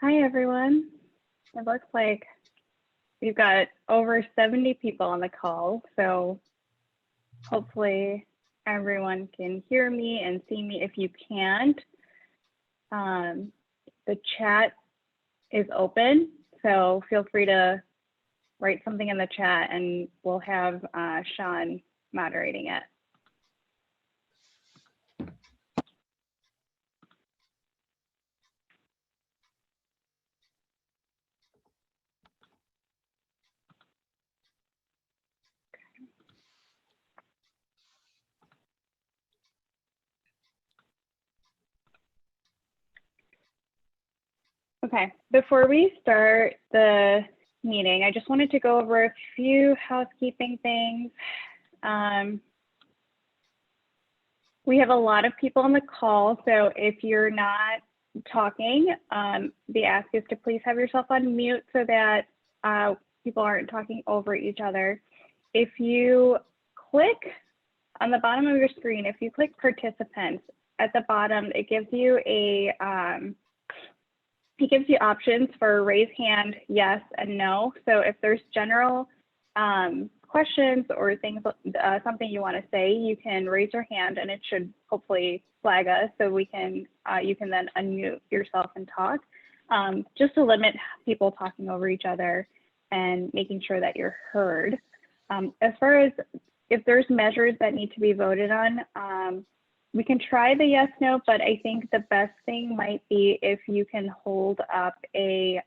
Hi, everyone. It looks like we've got over 70 people on the call, so hopefully everyone can hear me and see me. If you can't, the chat is open, so feel free to write something in the chat and we'll have Sean moderating it. Okay, before we start the meeting, I just wanted to go over a few housekeeping things. We have a lot of people on the call, so if you're not talking, the ask is to please have yourself on mute so that people aren't talking over each other. If you click on the bottom of your screen, if you click participants at the bottom, it gives you options for raise hand, yes, and no. So if there's general questions or things, something you want to say, you can raise your hand and it should hopefully flag us so we can, you can then unmute yourself and talk, just to limit people talking over each other and making sure that you're heard. As far as if there's measures that need to be voted on, we can try the yes, no, but I think the best thing might be if you can hold up a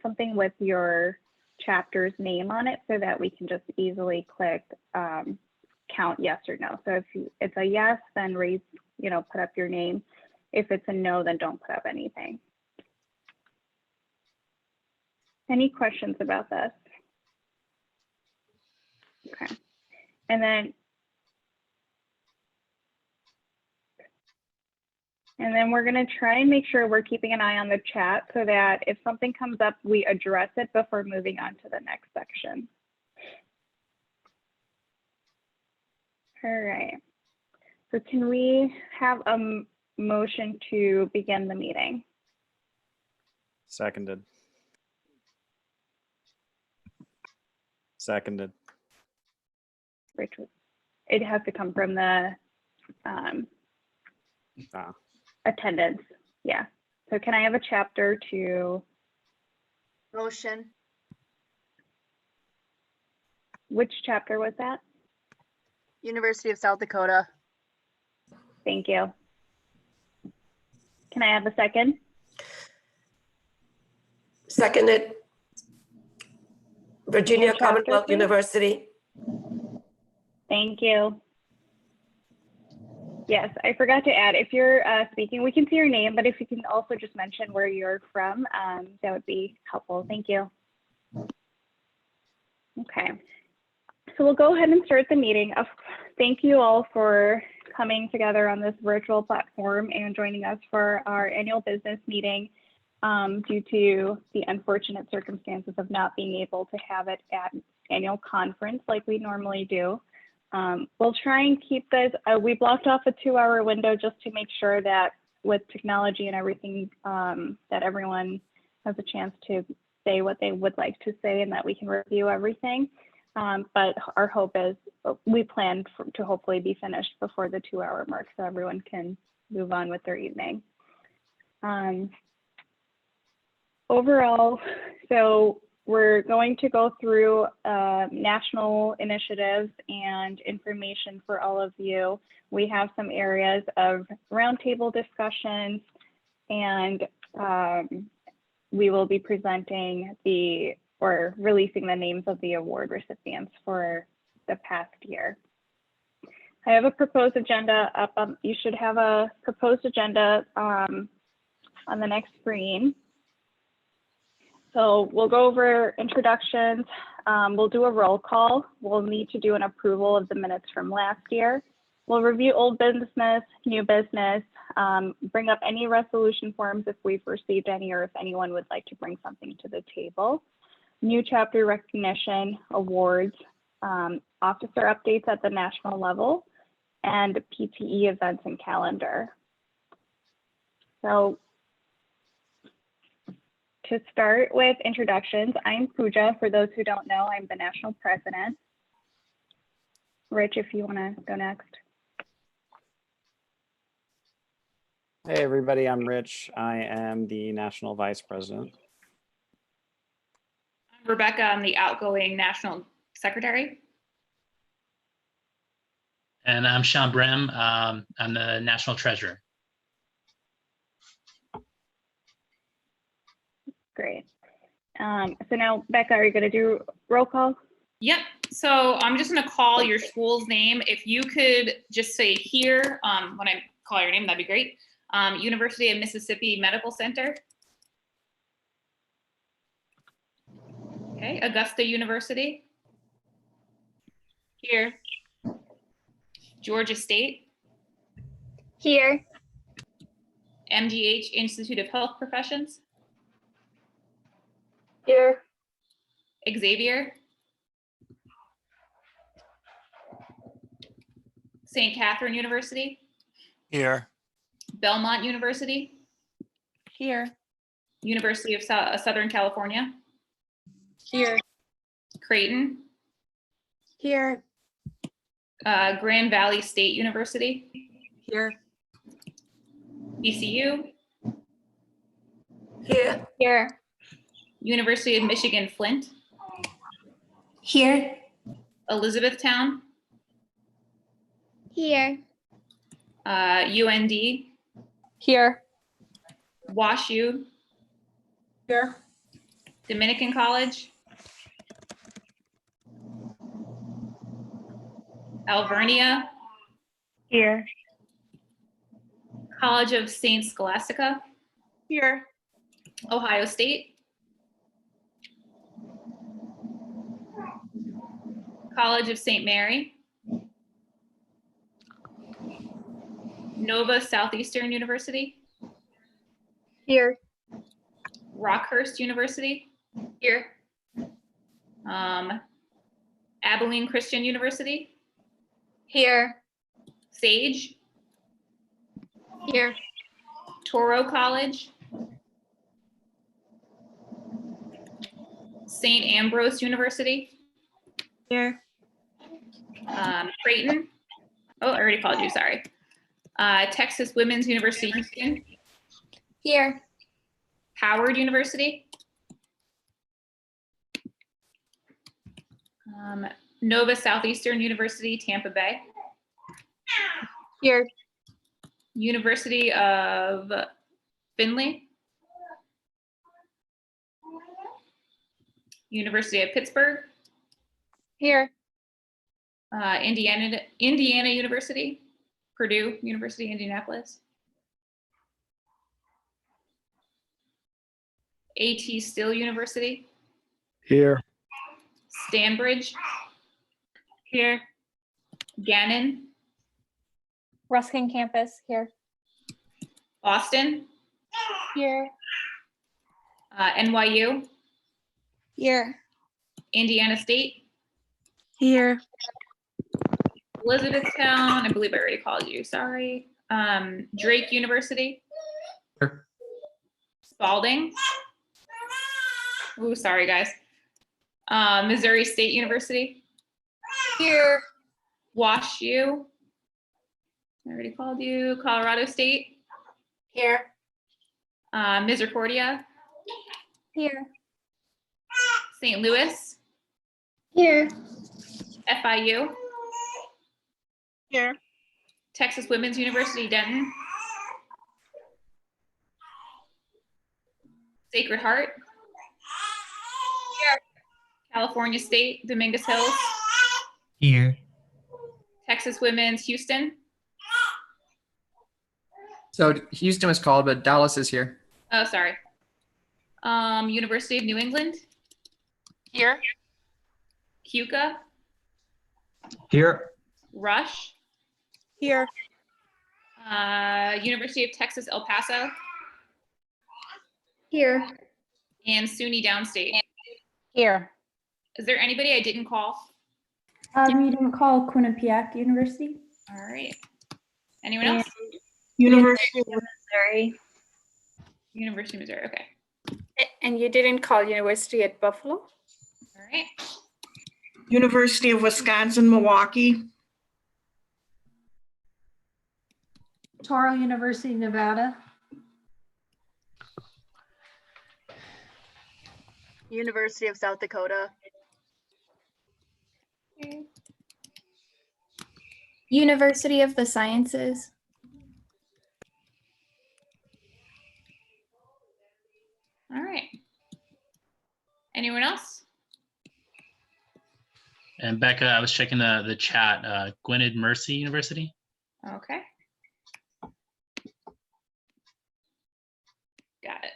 something with your chapter's name on it so that we can just easily click count yes or no. So if it's a yes, then raise, put up your name. If it's a no, then don't put up anything. Any questions about this? Okay. And then we're going to try and make sure we're keeping an eye on the chat so that if something comes up, we address it before moving on to the next section. All right. So can we have a motion to begin the meeting? Seconded. Seconded. Richard, it has to come from the attendance. Yeah. So can I have a chapter to? Motion. Which chapter was that? University of South Dakota. Thank you. Can I have a second? Seconded. Virginia Chapter, Commonwealth please? University. Thank you. Yes, I forgot to add, if you're speaking, we can see your name, but if you can also just mention where you're from, that would be helpful. Thank you. Okay, so we'll go ahead and start the meeting. Thank you all for coming together on this virtual platform and joining us for our annual business meeting due to the unfortunate circumstances of not being able to have it at annual conference like we normally do. We'll try and keep this, we blocked off a 2-hour window just to make sure that with technology and everything, that everyone has a chance to say what they would like to say and that we can review everything. But our hope is we plan to hopefully be finished before the 2-hour mark so everyone can move on with their evening. Overall, so we're going to go through national initiatives and information for all of you. We have some areas of roundtable discussions, and we will be presenting or releasing the names of the award recipients for the past year. I have a proposed agenda up. You should have a proposed agenda on the next screen. So we'll go over introductions. We'll do a roll call. We'll need to do an approval of the minutes from last year. We'll review old business, new business, bring up any resolution forms if we've received any or if anyone would like to bring something to the table. New chapter recognition, awards, officer updates at the national level, and PTE events and calendar. So to start with introductions, I'm Pooja. For those who don't know, I'm the national president. Rich, if you want to go next. Hey everybody, I'm Rich. I am the National Vice President. I'm Rebecca. I'm the outgoing National Secretary. And I'm Sean Brem. I'm the National Treasurer. Great. So now, Becca, are you going to do roll call? Yep. So I'm just going to call your school's name. If you could just say here when I call your name, that'd be great. University of Mississippi Medical Center. Okay. Augusta University. Here. Georgia State. Here. MGH Institute of Health Professions. Here. Xavier. St. Catherine University. Here. Belmont University. Here. University of Southern California. Here. Creighton. Here. Grand Valley State University. Here. VCU. Here. Here. University of Michigan Flint. Here. Elizabethtown. Here. UND. Here. WashU. Here. Dominican College. Alvernia. Here. College of Saint Scholastica. Here. Ohio State. College of St. Mary. Nova Southeastern University. Here. Rockhurst University. Here. Abilene Christian University. Here. Sage. Here. Toro College. St. Ambrose University. Here. Creighton. Oh, I already called you, sorry. Texas Women's University, Houston. Here. Howard University. Nova Southeastern University, Tampa Bay. Here. University of Findlay. University of Pittsburgh. Here. Indiana University. Purdue University, Indianapolis. A.T. Still University. Here. Stanbridge. Here. Gannon. Ruskin campus. Here. Boston. Here. NYU. Here. Indiana State. Here. Elizabethtown. I believe I already called you. Sorry. Drake University. Here. Spalding. Ooh, sorry guys. Missouri State University. Here. WashU. I already called you. Colorado State. Here. Misericordia. Here. St. Louis. Here. FIU. Here. Texas Women's University, Denton. Sacred Heart. Here. California State, Dominguez Hills. Here. Texas Women's, Houston. So Houston was called, but Dallas is here. Oh, sorry. University of New England. Here. Keuka. Here. Rush. Here. University of Texas, El Paso. Here. And SUNY Downstate. Here. Is there anybody I didn't call? You didn't call Quinnipiac University? All right. Anyone else? University of Missouri. University of Missouri, okay. And you didn't call University at Buffalo? All right. University of Wisconsin-Milwaukee. Touro University, Nevada. University of South Dakota. University of the Sciences. All right. Anyone else? And Becca, I was checking the chat, Gwynedd Mercy University. Okay. Got it.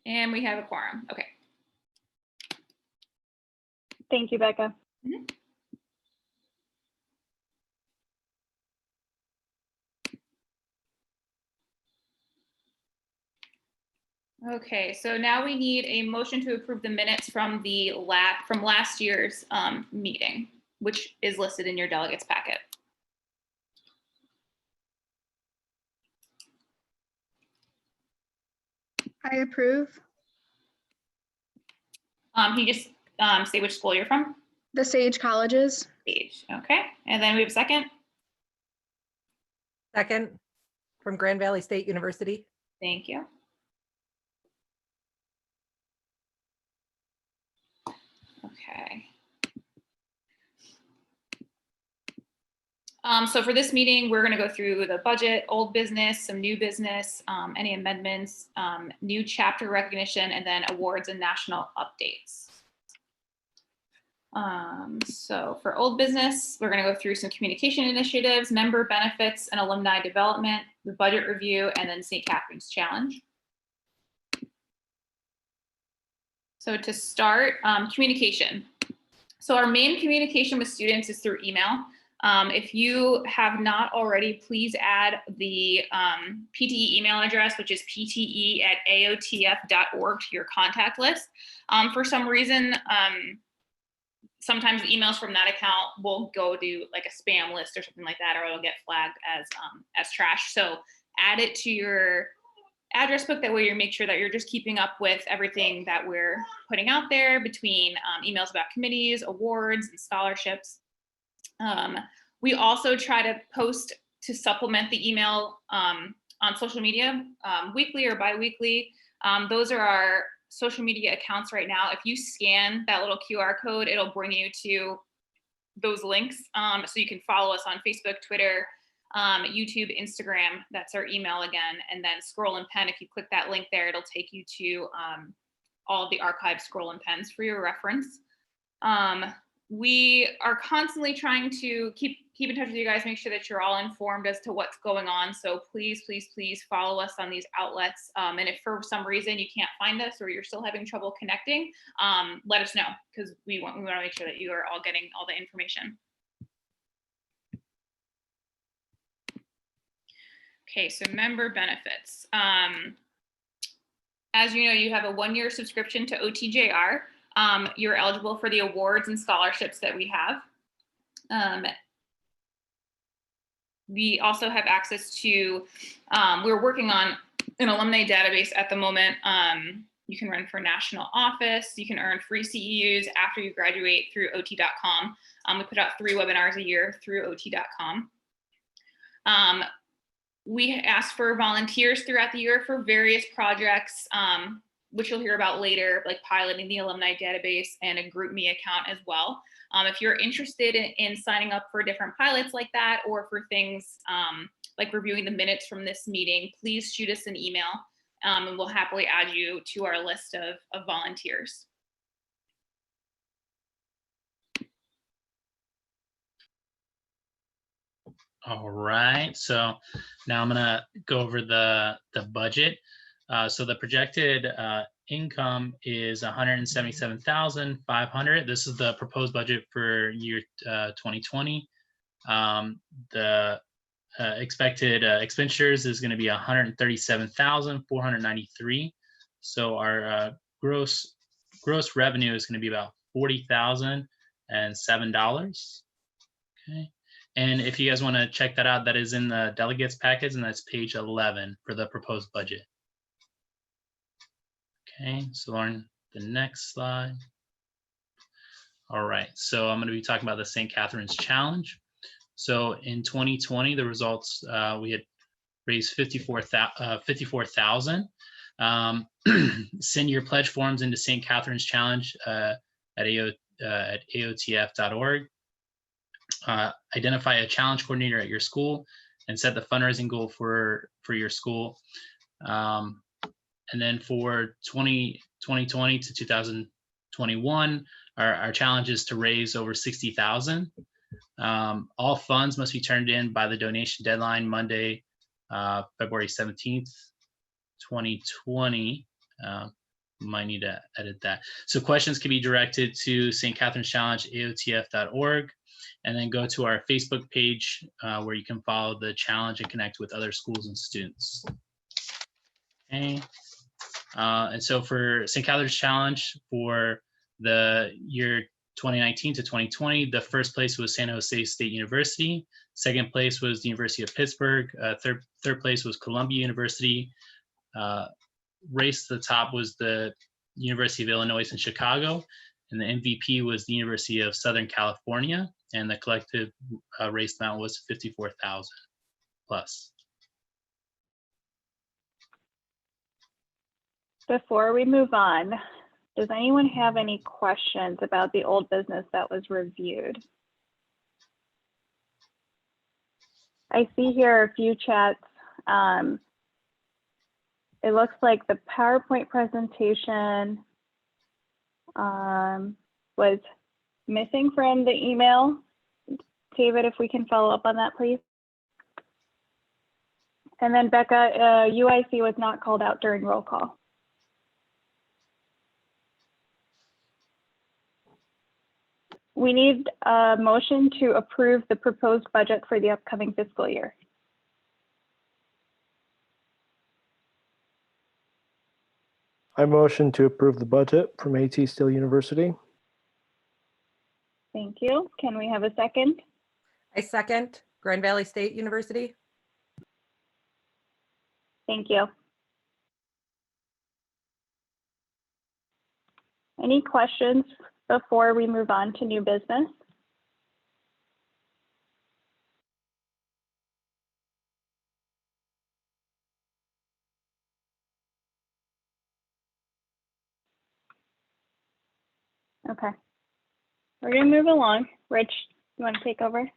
And we have a quorum. Okay. Thank you, Becca. Mhm. Okay, so now we need a motion to approve the minutes from the last year's meeting, which is listed in your delegates packet. I approve. Can you just say which school you're from? The Sage Colleges. Sage. Okay, and then we have a second. Second, from Grand Valley State University. Thank you. Okay. So for this meeting, we're going to go through the budget, old business, some new business, any amendments, new chapter recognition, and then awards and national updates. So for old business, we're going to go through some communication initiatives, member benefits and alumni development, the budget review, and then St. Catharines Challenge. So to start, communication. So our main communication with students is through email. If you have not already, please add the PTE email address, which is pte@aotf.org, to your contact list. For some reason, sometimes the emails from that account will go to like a spam list or something like that, or it'll get flagged as trash. So add it to your address book. That way you make sure that you're just keeping up with everything that we're putting out there between emails about committees, awards, and scholarships. We also try to post to supplement the email on social media weekly or bi-weekly. Those are our social media accounts right now. If you scan that little QR code, it'll bring you to those links. So you can follow us on Facebook, Twitter, YouTube, Instagram. That's our email again. And then Scroll and Pen, if you click that link there, it'll take you to all of the archived Scroll and Pens for your reference. We are constantly trying to keep in touch with you guys, make sure that you're all informed as to what's going on. So please, please, please follow us on these outlets. And if for some reason you can't find us or you're still having trouble connecting, let us know, because we want to make sure that you are all getting all the information. Okay, so member benefits. As you know, you have a 1-year subscription to OTJR. You're eligible for the awards and scholarships that we have. We also have access to, we're working on an alumni database at the moment. You can run for national office. You can earn free CEUs after you graduate through OT.com. We put out 3 webinars a year through OT.com. We ask for volunteers throughout the year for various projects, which you'll hear about later, like piloting the alumni database and a GroupMe account as well. If you're interested in signing up for different pilots like that, or for things like reviewing the minutes from this meeting, please shoot us an email and we'll happily add you to our list of volunteers. All right, so now I'm gonna go over the budget. So the projected income is $177,500. This is the proposed budget for year 2020. The expected expenditures is going to be 137,493. So our gross revenue is going to be about $40,007. Okay. And if you guys want to check that out, that is in the delegates package, and that's page 11 for the proposed budget. Okay, so Lauren, the next slide. All right, so I'm going to be talking about the St. Catharines Challenge. So in 2020, the results, we had raised 54,000. Send your pledge forms into St. Catharines Challenge at aotf.org. Identify a challenge coordinator at your school and set the fundraising goal for your school. And then for 2020 to 2021, our challenge is to raise over 60,000. All funds must be turned in by the donation deadline Monday, February 17th, 2020. Might need to edit that. So questions can be directed to St. Catharines Challenge, aotf.org, and then go to our Facebook page where you can follow the challenge and connect with other schools and students. Okay. And so for St. Catharines Challenge for the year 2019 to 2020, the first place was San Jose State University. Second place was the University of Pittsburgh. Third place was Columbia University. Race to the top was the University of Illinois in Chicago, and the MVP was the University of Southern California, and the collective race amount was 54,000 plus. Before we move on, does anyone have any questions about the old business that was reviewed? I see here a few chats. It looks like the PowerPoint presentation was missing from the email. David, if we can follow up on that, please. And then Becca, UIC was not called out during roll call. We need a motion to approve the proposed budget for the upcoming fiscal year. I motion to approve the budget from AT Still University. Thank you. Can we have a second? I second. Grand Valley State University. Thank you. Any questions before we move on to new business? Okay, we're gonna move along. Rich, you want to take over?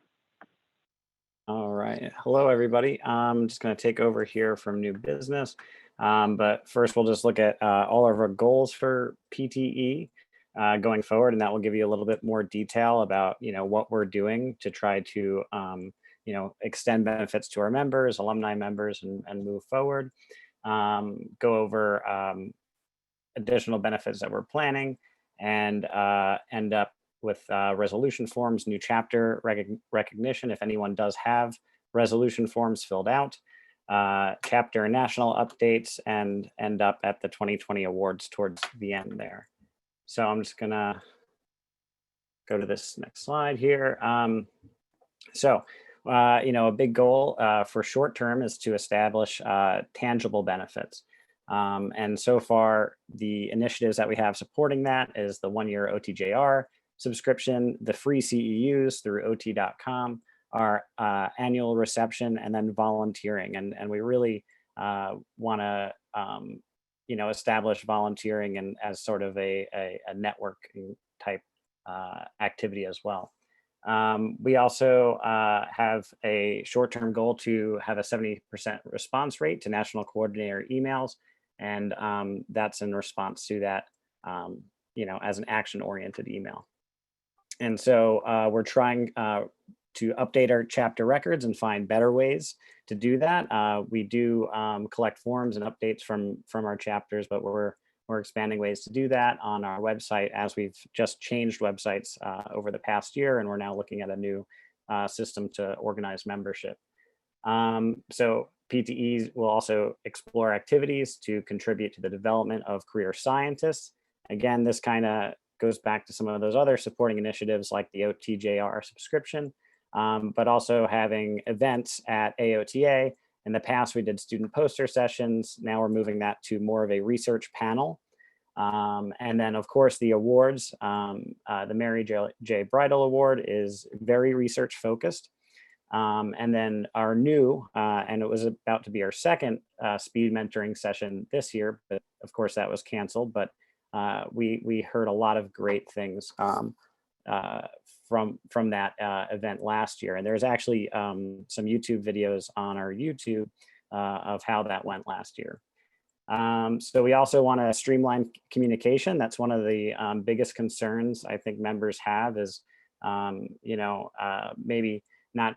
All right. Hello, everybody. I'm just going to take over here from new business. But first, we'll just look at all of our goals for PTE going forward, and that will give you a little bit more detail about what we're doing to try to extend benefits to our members, alumni members, and move forward. Go over additional benefits that we're planning, and end up with resolution forms, new chapter recognition if anyone does have resolution forms filled out, chapter and national updates, and end up at the 2020 awards towards the end there. So I'm just gonna go to this next slide here. A big goal for short term is to establish tangible benefits. And so far, the initiatives that we have supporting that is the 1-year OTJR subscription, the free CEUs through ot.com, our annual reception, and then volunteering. And we really want to establish volunteering and as sort of a networking type activity as well. We also have a short-term goal to have a 70% response rate to national coordinator emails, and that's in response to that, as an action-oriented email. And so we're trying to update our chapter records and find better ways to do that. We do collect forms and updates from our chapters, but we're expanding ways to do that on our website, as we've just changed websites over the past year, and we're now looking at a new system to organize membership. So PTEs will also explore activities to contribute to the development of career scientists. Again, this kind of goes back to some of those other supporting initiatives like the OTJR subscription, but also having events at AOTA. In the past, we did student poster sessions. Now we're moving that to more of a research panel. And then, of course, the awards. The Mary J. Bridle Award is very research focused. And then our new, and it was about to be our second speed mentoring session this year, but of course that was canceled. But we heard a lot of great things from that event last year. And there's actually some YouTube videos on our YouTube of how that went last year. So we also want to streamline communication. That's one of the biggest concerns I think members have is, maybe not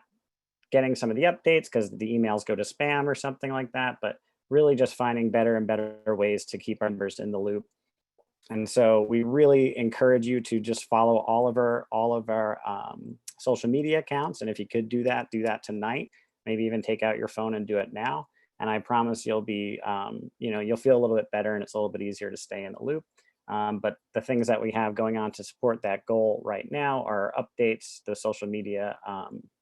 getting some of the updates because the emails go to spam or something like that, but really just finding better and better ways to keep our members in the loop. And so we really encourage you to just follow all of our social media accounts. And if you could do that tonight, maybe even take out your phone and do it now. And I promise you'll be, you'll feel a little bit better and it's a little bit easier to stay in the loop. But the things that we have going on to support that goal right now are updates, the social media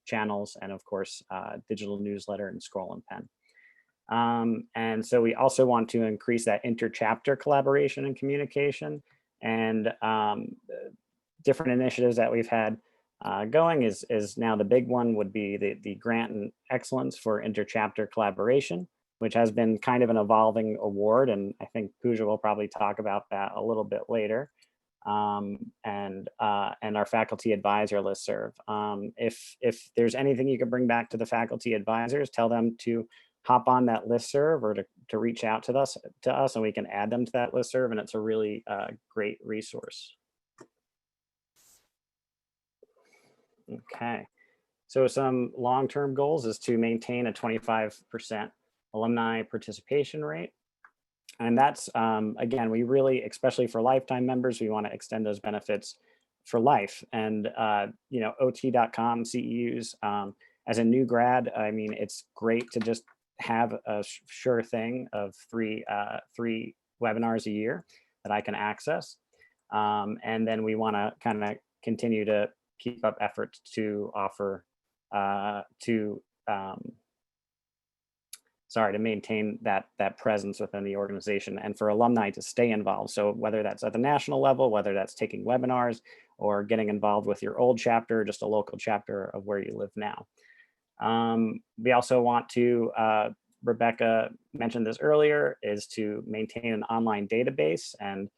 channels, and of course, digital newsletter and scroll and pen. And so we also want to increase that interchapter collaboration and communication, and different initiatives that we've had going is now the big one would be the Grant and Excellence for Interchapter Collaboration, which has been kind of an evolving award. And I think Pooja will probably talk about that a little bit later. And our faculty advisor listserv. If there's anything you can bring back to the faculty advisors, tell them to hop on that listserv or to reach out to us and we can add them to that listserv, and it's a really great resource. Okay, so some long-term goals is to maintain a 25% alumni participation rate. And that's, again, we really, especially for lifetime members, we want to extend those benefits for life. And, OT.com CEUs, as a new grad, I mean, it's great to just have a sure thing of three webinars a year that I can access. And then we want to kind of continue to keep up efforts to offer, to maintain that presence within the organization and for alumni to stay involved. So whether that's at the national level, whether that's taking webinars or getting involved with your old chapter, just a local chapter of where you live now. We also want to, Rebecca mentioned this earlier, is to maintain an online database. And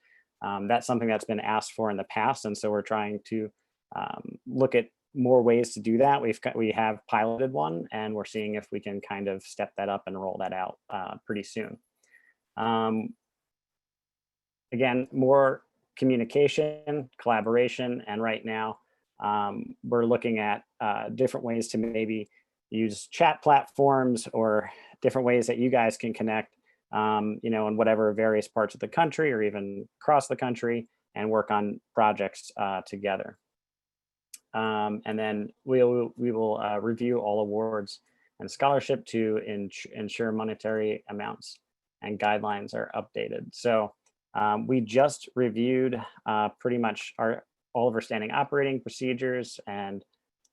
that's something that's been asked for in the past. And so we're trying to look at more ways to do that. We have piloted one, and we're seeing if we can kind of step that up and roll that out pretty soon. Again, more communication, collaboration, and right now we're looking at different ways to maybe use chat platforms or different ways that you guys can connect, in whatever various parts of the country or even across the country, and work on projects together. And then we will review all awards and scholarship to ensure monetary amounts and guidelines are updated. So we just reviewed pretty much all of our standing operating procedures and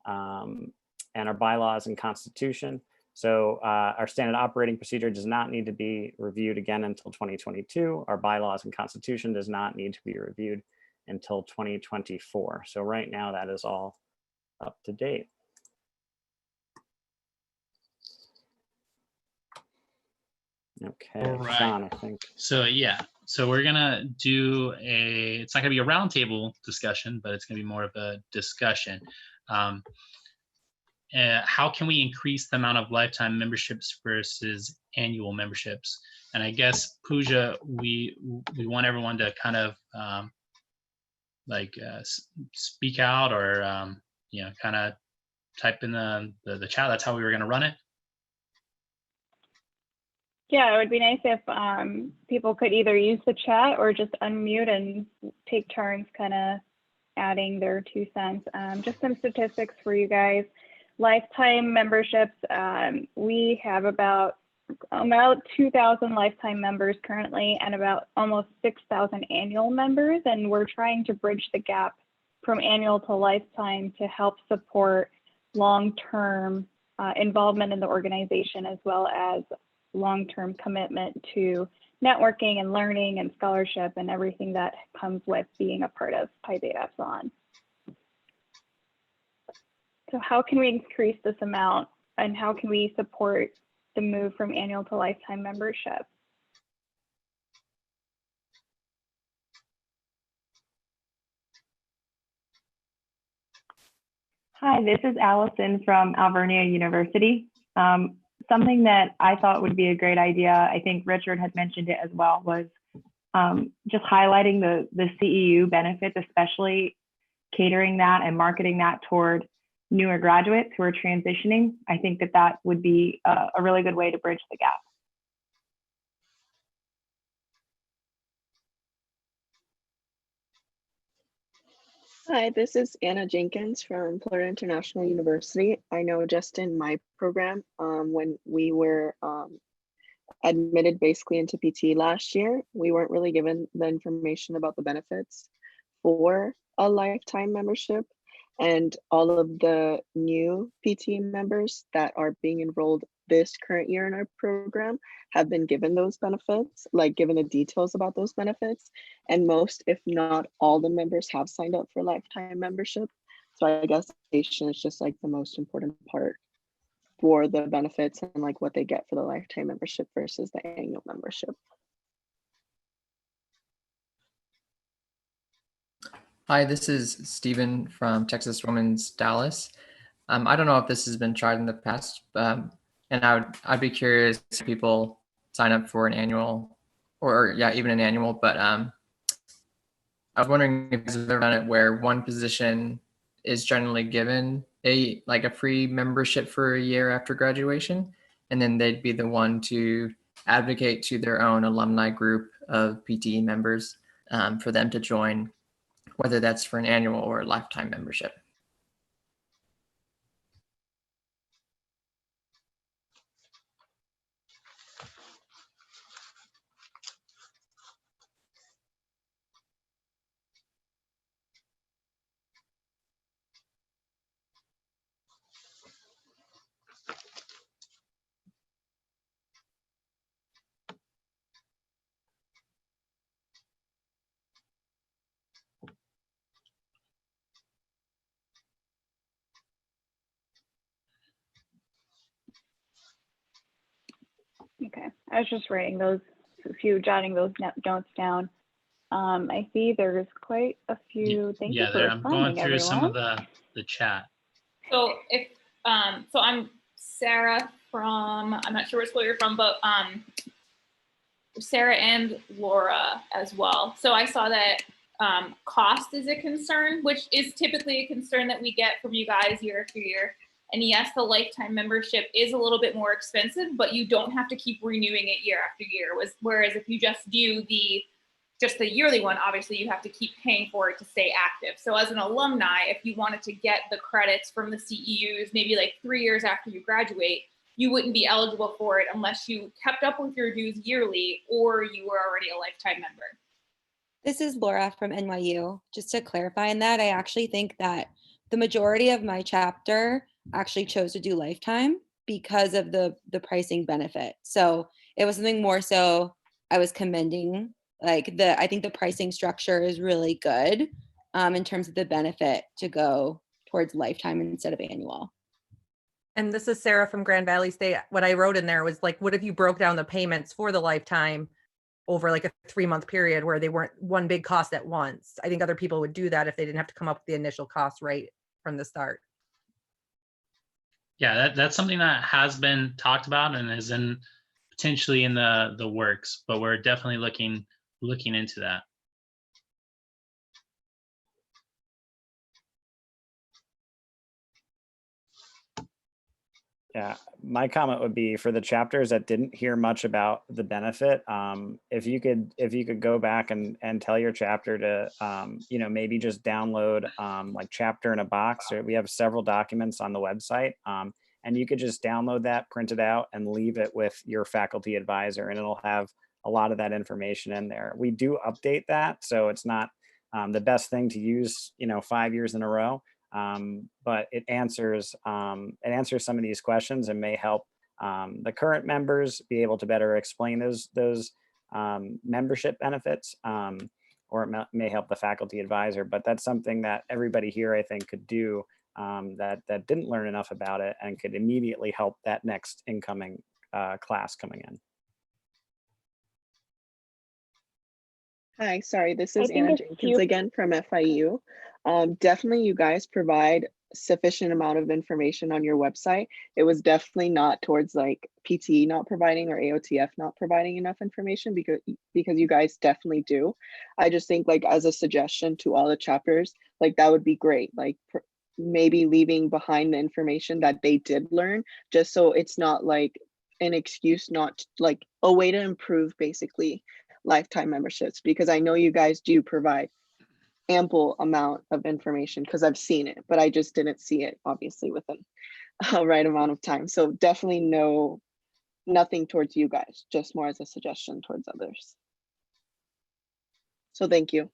our bylaws and constitution. So our standard operating procedure does not need to be reviewed again until 2022. Our bylaws and constitution does not need to be reviewed until 2024. So right now that is all up to date. Okay, all right. Sean, I think. So yeah, so we're gonna do it's not gonna be a roundtable discussion, but it's gonna be more of a discussion. How can we increase the amount of lifetime memberships versus annual memberships? And I guess, Pooja, we want everyone to kind of speak out or kind of type in the chat. That's how we were going to run it. Yeah, it would be nice if people could either use the chat or just unmute and take turns kind of adding their 2 cents. Just some statistics for you guys. lifetime memberships, we have about 2,000 lifetime members currently and about almost 6,000 annual members. And we're trying to bridge the gap from annual to lifetime to help support long-term involvement in the organization, as well as long-term commitment to networking and learning and scholarship and everything that comes with being a part of Pi Beta Epsilon. So how can we increase this amount, and how can we support the move from annual to lifetime membership? Hi, this is Allison from Alvernia University. Something that I thought would be a great idea, I think Richard had mentioned it as well, was just highlighting the CEU benefits, especially catering that and marketing that toward newer graduates who are transitioning. I think that that would be a really good way to bridge the gap. Hi, this is Anna Jenkins from Florida International University. I know just in my program, when we were admitted basically into PTE last year, we weren't really given the information about the benefits for a lifetime membership. And all of the new PTE members that are being enrolled this current year in our program have been given those benefits, like given the details about those benefits. And most, if not all, the members have signed up for lifetime membership. So I guess education is just like the most important part for the benefits and like what they get for the lifetime membership versus the annual membership. Hi, this is Stephen from Texas Women's Dallas. I don't know if this has been tried in the past, and I'd be curious if people sign up for an annual, or yeah, even an annual. But I was wondering if you've ever done it where one position is generally given a free membership for a year after graduation, and then they'd be the one to advocate to their own alumni group of PTE members for them to join, whether that's for an annual or a lifetime membership. Okay, I was just writing those, jotting those notes down. I see there's quite a few. Thank you for I'm going through everyone. some of the chat. So if so I'm Sarah from, I'm not sure what school you're from, but Sarah and Laura as well. So I saw that cost is a concern, which is typically a concern that we get from you guys year after year. And yes, the lifetime membership is a little bit more expensive, but you don't have to keep renewing it year after year. Whereas if you just do the yearly one, obviously you have to keep paying for it to stay active. So as an alumni, if you wanted to get the credits from the CEUs, maybe like 3 years after you graduate, you wouldn't be eligible for it unless you kept up with your dues yearly or you were already a lifetime member. This is Laura from NYU. Just to clarify on that, I actually think that the majority of my chapter actually chose to do lifetime because of the pricing benefit. So it was something more so I was commending, I think the pricing structure is really good in terms of the benefit to go towards lifetime instead of annual. And this is Sarah from Grand Valley State. What I wrote in there was like, what if you broke down the payments for the lifetime over like a 3-month period where they weren't one big cost at once? I think other people would do that if they didn't have to come up with the initial cost right from the start. Yeah, that's something that has been talked about and is potentially in the works, but we're definitely looking into that. Yeah, my comment would be for the chapters that didn't hear much about the benefit. If you could go back and tell your chapter to, maybe just download like chapter in a box. Or we have several documents on the website, and you could just download that, print it out, and leave it with your faculty advisor, and it'll have a lot of that information in there. We do update that, so it's not the best thing to use, 5 years in a row. But it answers some of these questions and may help the current members be able to better explain those membership benefits, or it may help the faculty advisor. But that's something that everybody here, I think, could do that didn't learn enough about it and could immediately help that next incoming class coming in. Hi, sorry, this I is think Anna if Jenkins you, again from FIU. Definitely you guys provide sufficient amount of information on your website. It was definitely not towards like PTE not providing or AOTF not providing enough information, because you guys definitely do. I just think, like, as a suggestion to all the chapters, like that would be great. Like maybe leaving behind the information that they did learn, just so it's not like an excuse, not like a way to improve basically lifetime memberships, because I know you guys do provide ample amount of information because I've seen it, but I just didn't see it obviously within a right amount of time. So definitely nothing towards you guys, just more as a suggestion towards others. So thank you.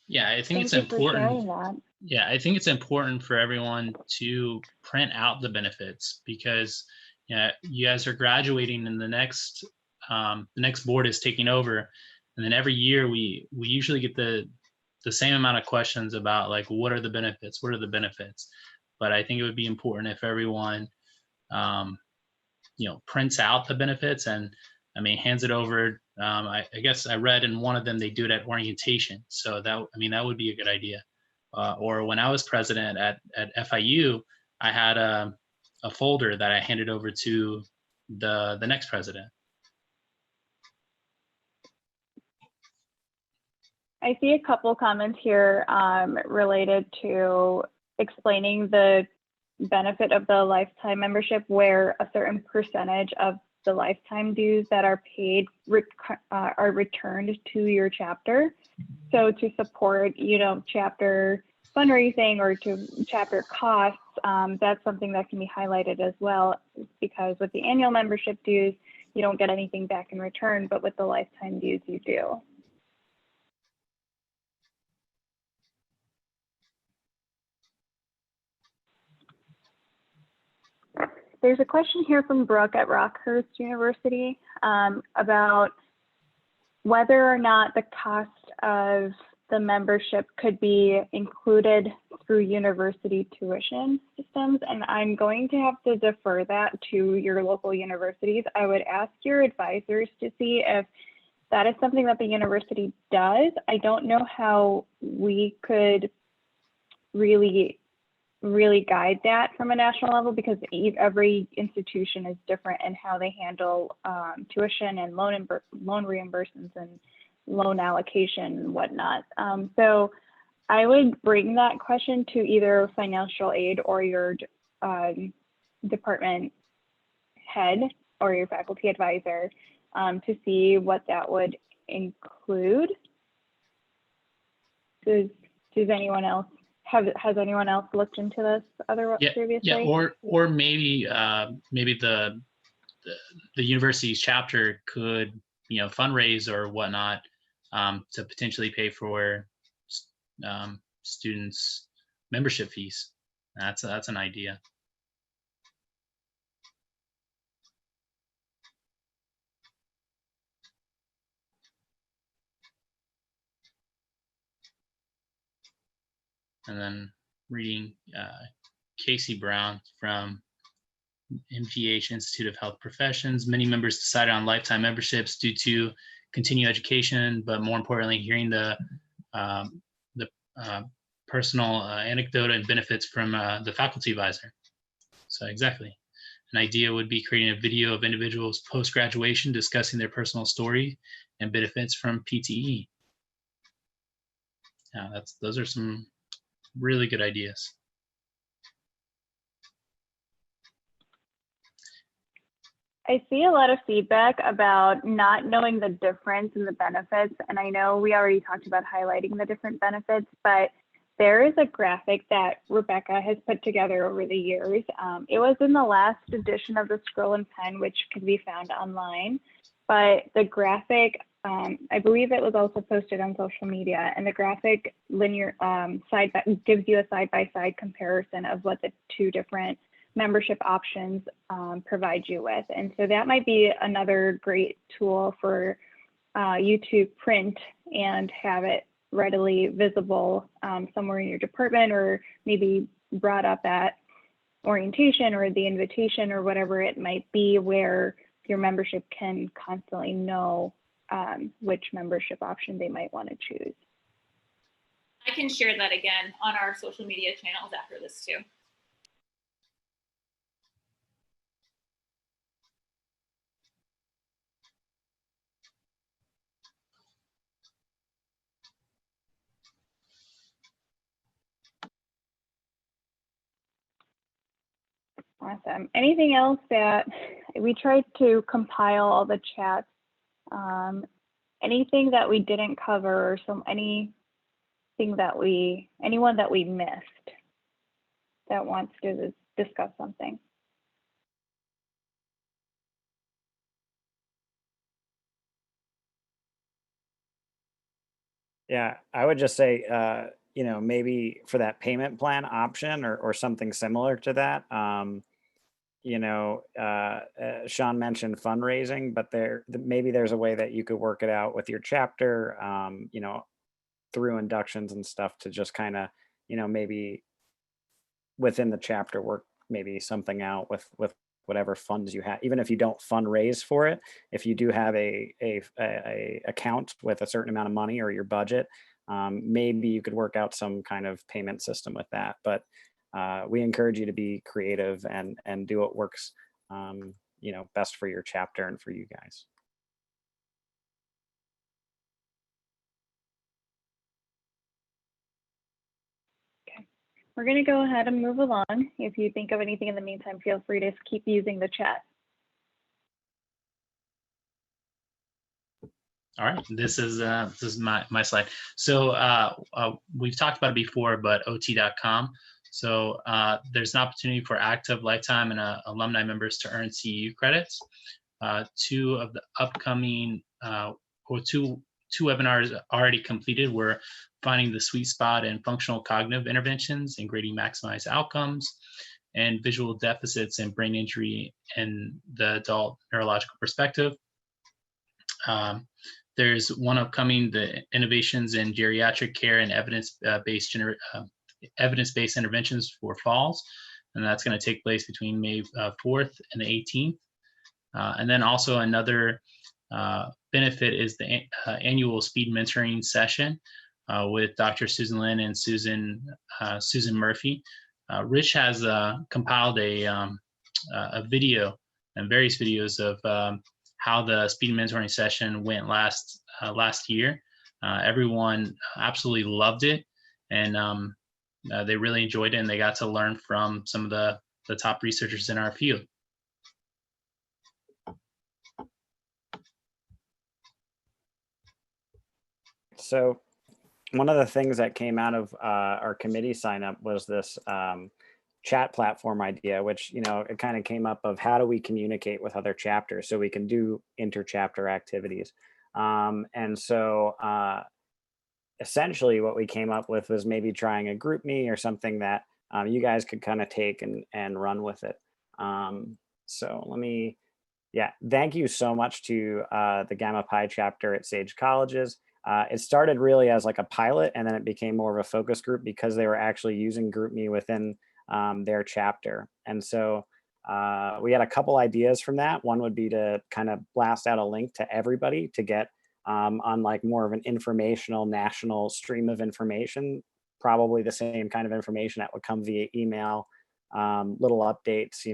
Yeah, I think it's thank you for sharing important. that. Yeah, I think it's important for everyone to print out the benefits, because you guys are graduating and the next board is taking over. And then every year we usually get the same amount of questions about like, what are the benefits? What are the benefits? But I think it would be important if everyone, prints out the benefits and hands it over. I guess I read in one of them, they do it at orientation. So that would be a good idea. Or when I was president at FIU, I had a folder that I handed over to the next president. I see a couple comments here related to explaining the benefit of the lifetime membership, where a certain percentage of the lifetime dues that are paid are returned to your chapter. So to support, chapter fundraising or to chapter costs, that's something that can be highlighted as well, because with the annual membership dues, you don't get anything back in return, but with the lifetime dues, you do. There's a question here from Brooke at Rockhurst University about whether or not the cost of the membership could be included through university tuition systems. And I'm going to have to defer that to your local universities. I would ask your advisors to see if that is something that the university does. I don't know how we could really guide that from a national level, because every institution is different in how they handle tuition and loan reimbursements and loan allocation and whatnot. So I would bring that question to either financial aid or your department head or your faculty advisor to see what that would include. Does anyone else has anyone else looked into this previously? Yeah, or maybe the university's chapter could fundraise or whatnot to potentially pay for students' membership fees. That's an idea. And then reading Casey Brown from MGH, Institute of Health Professions. Many members decided on lifetime memberships due to continued education, but more importantly, hearing the personal anecdote and benefits from the faculty advisor. So exactly. An idea would be creating a video of individuals post-graduation discussing their personal story and benefits from PTE. Yeah, those are some really good ideas. I see a lot of feedback about not knowing the difference in the benefits. And I know we already talked about highlighting the different benefits, but there is a graphic that Rebecca has put together over the years. It was in the last edition of the Scroll and Pen, which can be found online. But the graphic, I believe it was also posted on social media, and the graphic linear gives you a side-by-side comparison of what the two different membership options provide you with. And so that might be another great tool for you to print and have it readily visible somewhere in your department, or maybe brought up at orientation or the invitation or whatever it might be, where your membership can constantly know which membership option they might want to choose. I can share that again on our social media channels after this too. Awesome. Anything else that we tried to compile all the chats? Anything that we didn't cover, or anyone that we missed that wants to discuss something? Yeah, I would just say, maybe for that payment plan option or something similar to that. Sean mentioned fundraising, but maybe there's a way that you could work it out with your chapter, through inductions and stuff, to just kind of, maybe within the chapter work maybe something out with whatever funds you have. Even if you don't fundraise for it, if you do have a account with a certain amount of money or your budget, maybe you could work out some kind of payment system with that. But we encourage you to be creative and do what works, best for your chapter and for you guys. We're going to go ahead and move along. If you think of anything in the meantime, feel free to keep using the chat. All right, this is my slide. So we've talked about it before, but OT.com. So there's an opportunity for active lifetime and alumni members to earn CEU credits. Two of the upcoming two webinars already completed were finding the sweet spot in functional cognitive interventions and grading maximized outcomes, and visual deficits and brain injury in the adult neurological perspective. There's one upcoming, the innovations in geriatric care and evidence-based interventions for falls, and that's going to take place between May 4th and the 18th. And then also another benefit is the annual speed mentoring session with Dr. Susan Lin and Susan Murphy. Rich has compiled a video and various videos of how the speed mentoring session went last year. Everyone absolutely loved it, and they really enjoyed it, and they got to learn from some of the top researchers in our field. So one of the things that came out of our committee sign up was this chat platform idea, which, it kind of came up of how do we communicate with other chapters so we can do interchapter activities. And so essentially what we came up with was maybe trying a GroupMe or something that you guys could kind of take and run with it. So thank you so much to the Gamma Pi chapter at Sage Colleges. It started really as like a pilot, and then it became more of a focus group because they were actually using GroupMe within their chapter. And so we had a couple ideas from that. One would be to kind of blast out a link to everybody to get on like more of an informational national stream of information, probably the same kind of information that would come via email, little updates,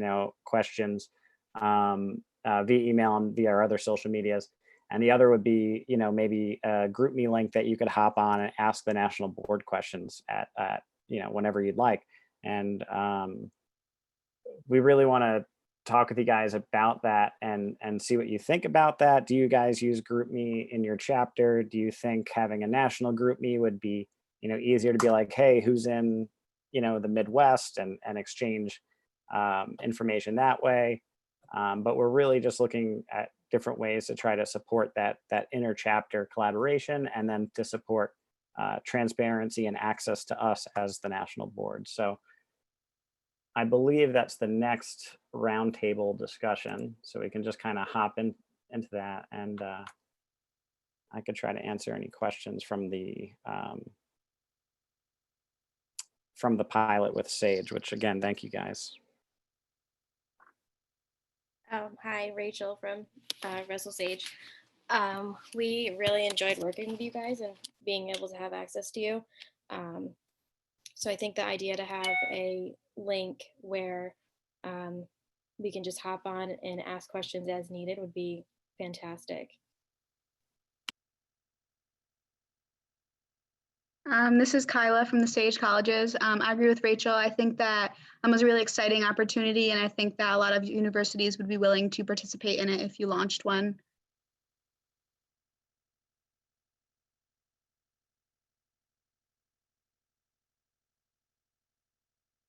questions via email and via our other social medias. And the other would be, maybe a GroupMe link that you could hop on and ask the national board questions at whenever you'd like. And we really want talk with you guys about that and see what you think about that. Do you guys use GroupMe in your chapter? Do you think having a national GroupMe would be, easier to be like, hey, who's in, the Midwest and exchange information that way? But we're really just looking at different ways to try to support that inter-chapter collaboration, and then to support transparency and access to us as the national board. So I believe that's the next roundtable discussion. So we can just kind of hop into that, and I could try to answer any questions from the pilot with Sage, which again, thank you guys. Hi, Rachel from Russell Sage. We really enjoyed working with you guys and being able to have access to you. So I think the idea to have a link where we can just hop on and ask questions as needed would be fantastic. This is Kyla from the Sage Colleges. I agree with Rachel. I think that was a really exciting opportunity, and I think that a lot of universities would be willing to participate in it if you launched one.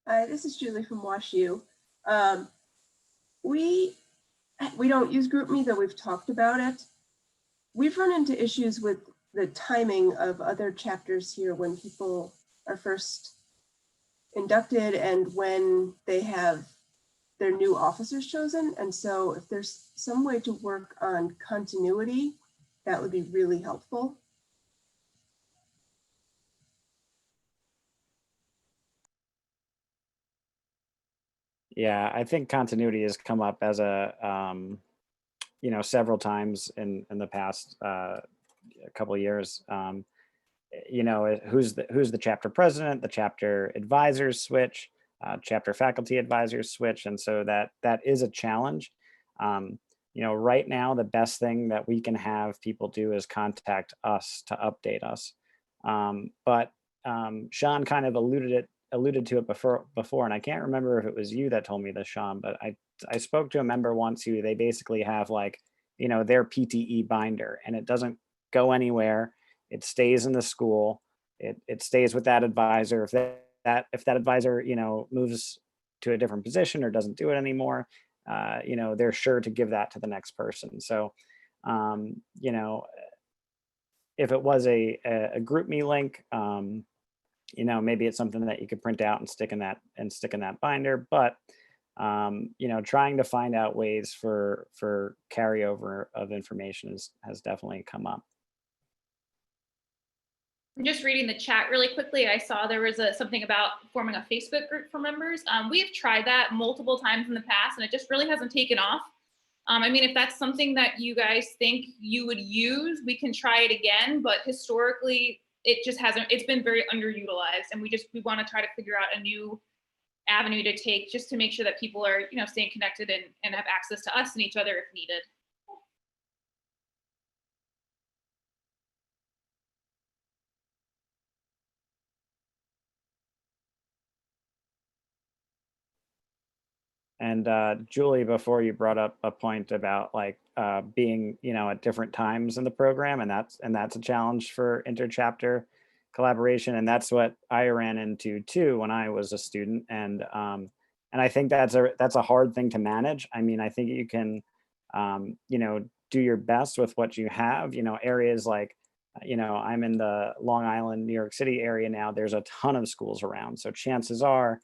Hi, this is Julie from WashU. We don't use GroupMe, though we've talked about it. We've run into issues with the timing of other chapters here when people are first inducted and when they have their new officers chosen. And so if there's some way to work on continuity, that would be really helpful. Yeah, I think continuity has come up as a, several times in the past couple of years. Who's the chapter president, the chapter advisors switch, chapter faculty advisors switch, and so that is a challenge. Right now the best thing that we can have people do is contact us to update us. But Sean kind of alluded to it before, and I can't remember if it was you that told me this, Sean, but I spoke to a member once who they basically have their PTE binder, and it doesn't go anywhere. It stays in the school. It stays with that advisor. If that advisor, moves to a different position or doesn't do it anymore, they're sure to give that to the next person. So, if it was a GroupMe link, maybe it's something that you could print out and stick in that binder. But trying to find out ways for carryover of information has definitely come up. I'm just reading the chat really quickly. I saw there was something about forming a Facebook group for members. We've tried that multiple times in the past, and it just really hasn't taken off. If that's something that you guys think you would use, we can try it again. But historically, it just hasn't. It's been very underutilized, and we want to try to figure out a new avenue to take, just to make sure that people are staying connected and have access to us and each other if needed. And Julie, before you brought up a point about being at different times in the program, and that's a challenge for interchapter collaboration, and that's what I ran into too when I was a student, and I think that's a hard thing to manage. I think you can do your best with what you have. Areas like I'm in the Long Island, New York City area now. There's a ton of schools around, so chances are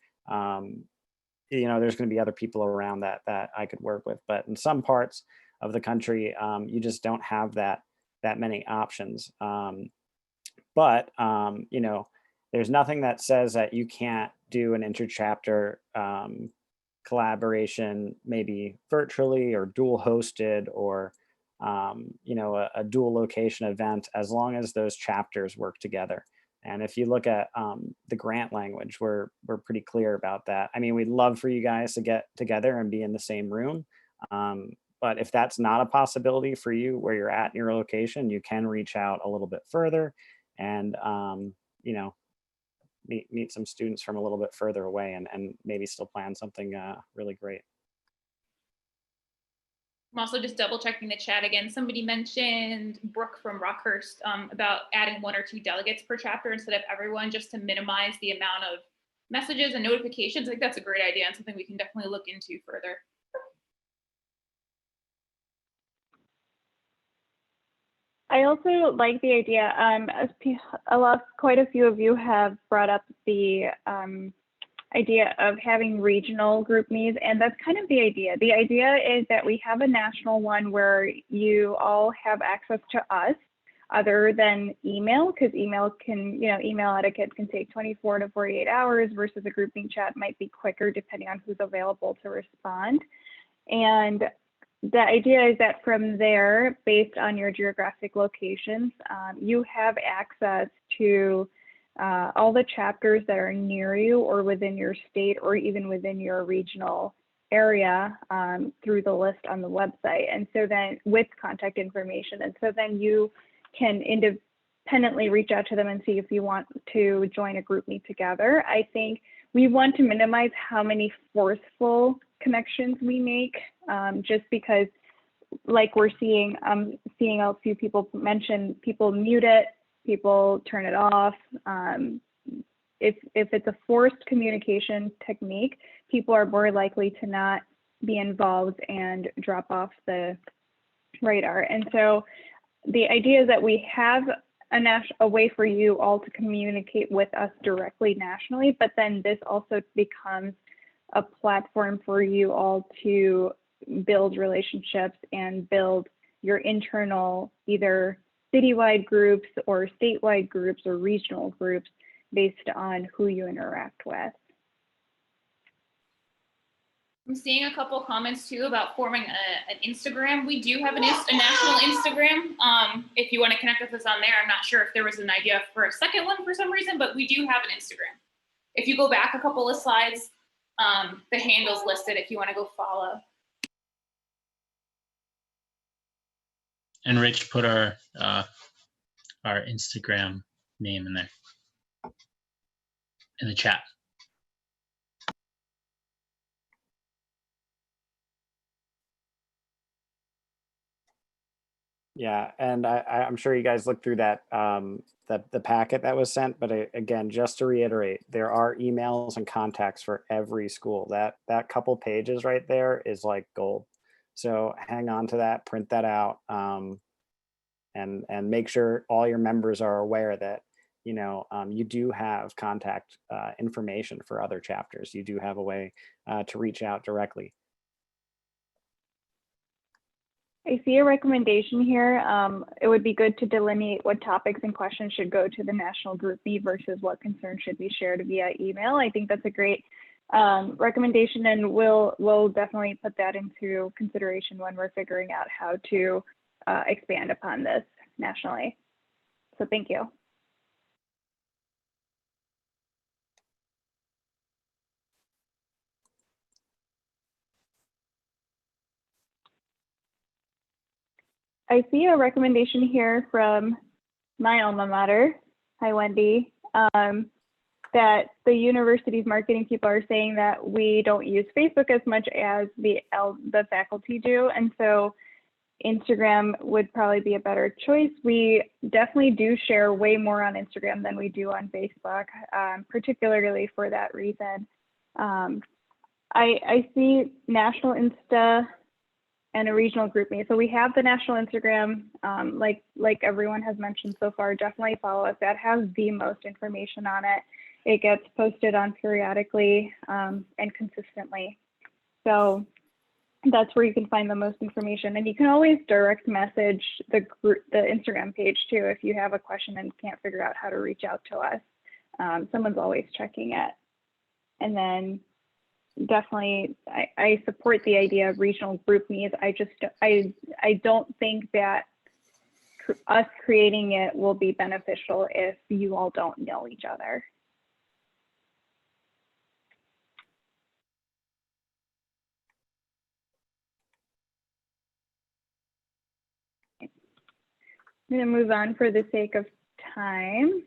there's going to be other people around that I could work with. But in some parts of the country, you just don't have that many options. But there's nothing that says that you can't do an interchapter collaboration, maybe virtually or dual hosted, or a dual location event, as long as those chapters work together. And if you look at the grant language, we're pretty clear about that. We'd love for you guys to get together and be in the same room. But if that's not a possibility for you where you're at in your location, you can reach out a little bit further and, meet some students from a little bit further away, and maybe still plan something really great. I'm also just double checking the chat again. Somebody mentioned Brooke from Rockhurst about adding 1 or 2 delegates per chapter instead of everyone, just to minimize the amount of messages and notifications. I think that's a great idea and something we can definitely look into further. I also like the idea, quite a few of you have brought up the idea of having regional group meets, and that's kind of the idea. The idea is that we have a national one where you all have access to us other than email, because email can, email etiquette can take 24 to 48 hours versus a grouping chat might be quicker depending on who's available to respond. And the idea is that from there, based on your geographic locations, you have access to all the chapters that are near you or within your state or even within your regional area through the list on the website. And so then with contact information. And so then you can independently reach out to them and see if you want to join a group meet together. I think we want to minimize how many forceful connections we make, just because like we're seeing a few people mention people mute it, people turn it off. If it's a forced communication technique, people are more likely to not be involved and drop off the radar. And so the idea is that we have a way for you all to communicate with us directly nationally, but then this also becomes a platform for you all to build relationships and build your internal either citywide groups or statewide groups or regional groups based on who you interact with. I'm seeing a couple comments too about forming an Instagram. We do have a national Instagram. If you want to connect with us on there, I'm not sure if there was an idea for a second one for some reason, but we do have an Instagram. If you go back a couple of slides, the handle's listed if you want to go follow. And Rich put our Instagram name in there in the chat. Yeah, and I'm sure you guys looked through that the packet that was sent, but again, just to reiterate, there are emails and contacts for every school. That couple pages right there is like gold. So hang on to that, print that out, and make sure all your members are aware that you do have contact information for other chapters. You do have a way to reach out directly. I see a recommendation here. It would be good to delineate what topics and questions should go to the national group meet versus what concerns should be shared via email. I think that's a great recommendation, and we'll definitely put that into consideration when we're figuring out how to expand upon this nationally. So thank you. I see a recommendation here from my alma mater, hi Wendy, that the university's marketing people are saying that we don't use Facebook as much as the faculty do, and so Instagram would probably be a better choice. We definitely do share way more on Instagram than we do on Facebook, particularly for that reason. I see national Insta and a regional group meet. So we have the national Instagram, like everyone has mentioned so far, definitely follow us. That has the most information on it. It gets posted on periodically and consistently. So that's where you can find the most information. And you can always direct message the Instagram page too if you have a question and can't figure out how to reach out to us. Someone's always checking it. And then definitely, I support the idea of regional group meets. I don't think that us creating it will be beneficial if you all don't know each other. I'm going to move on for the sake of time.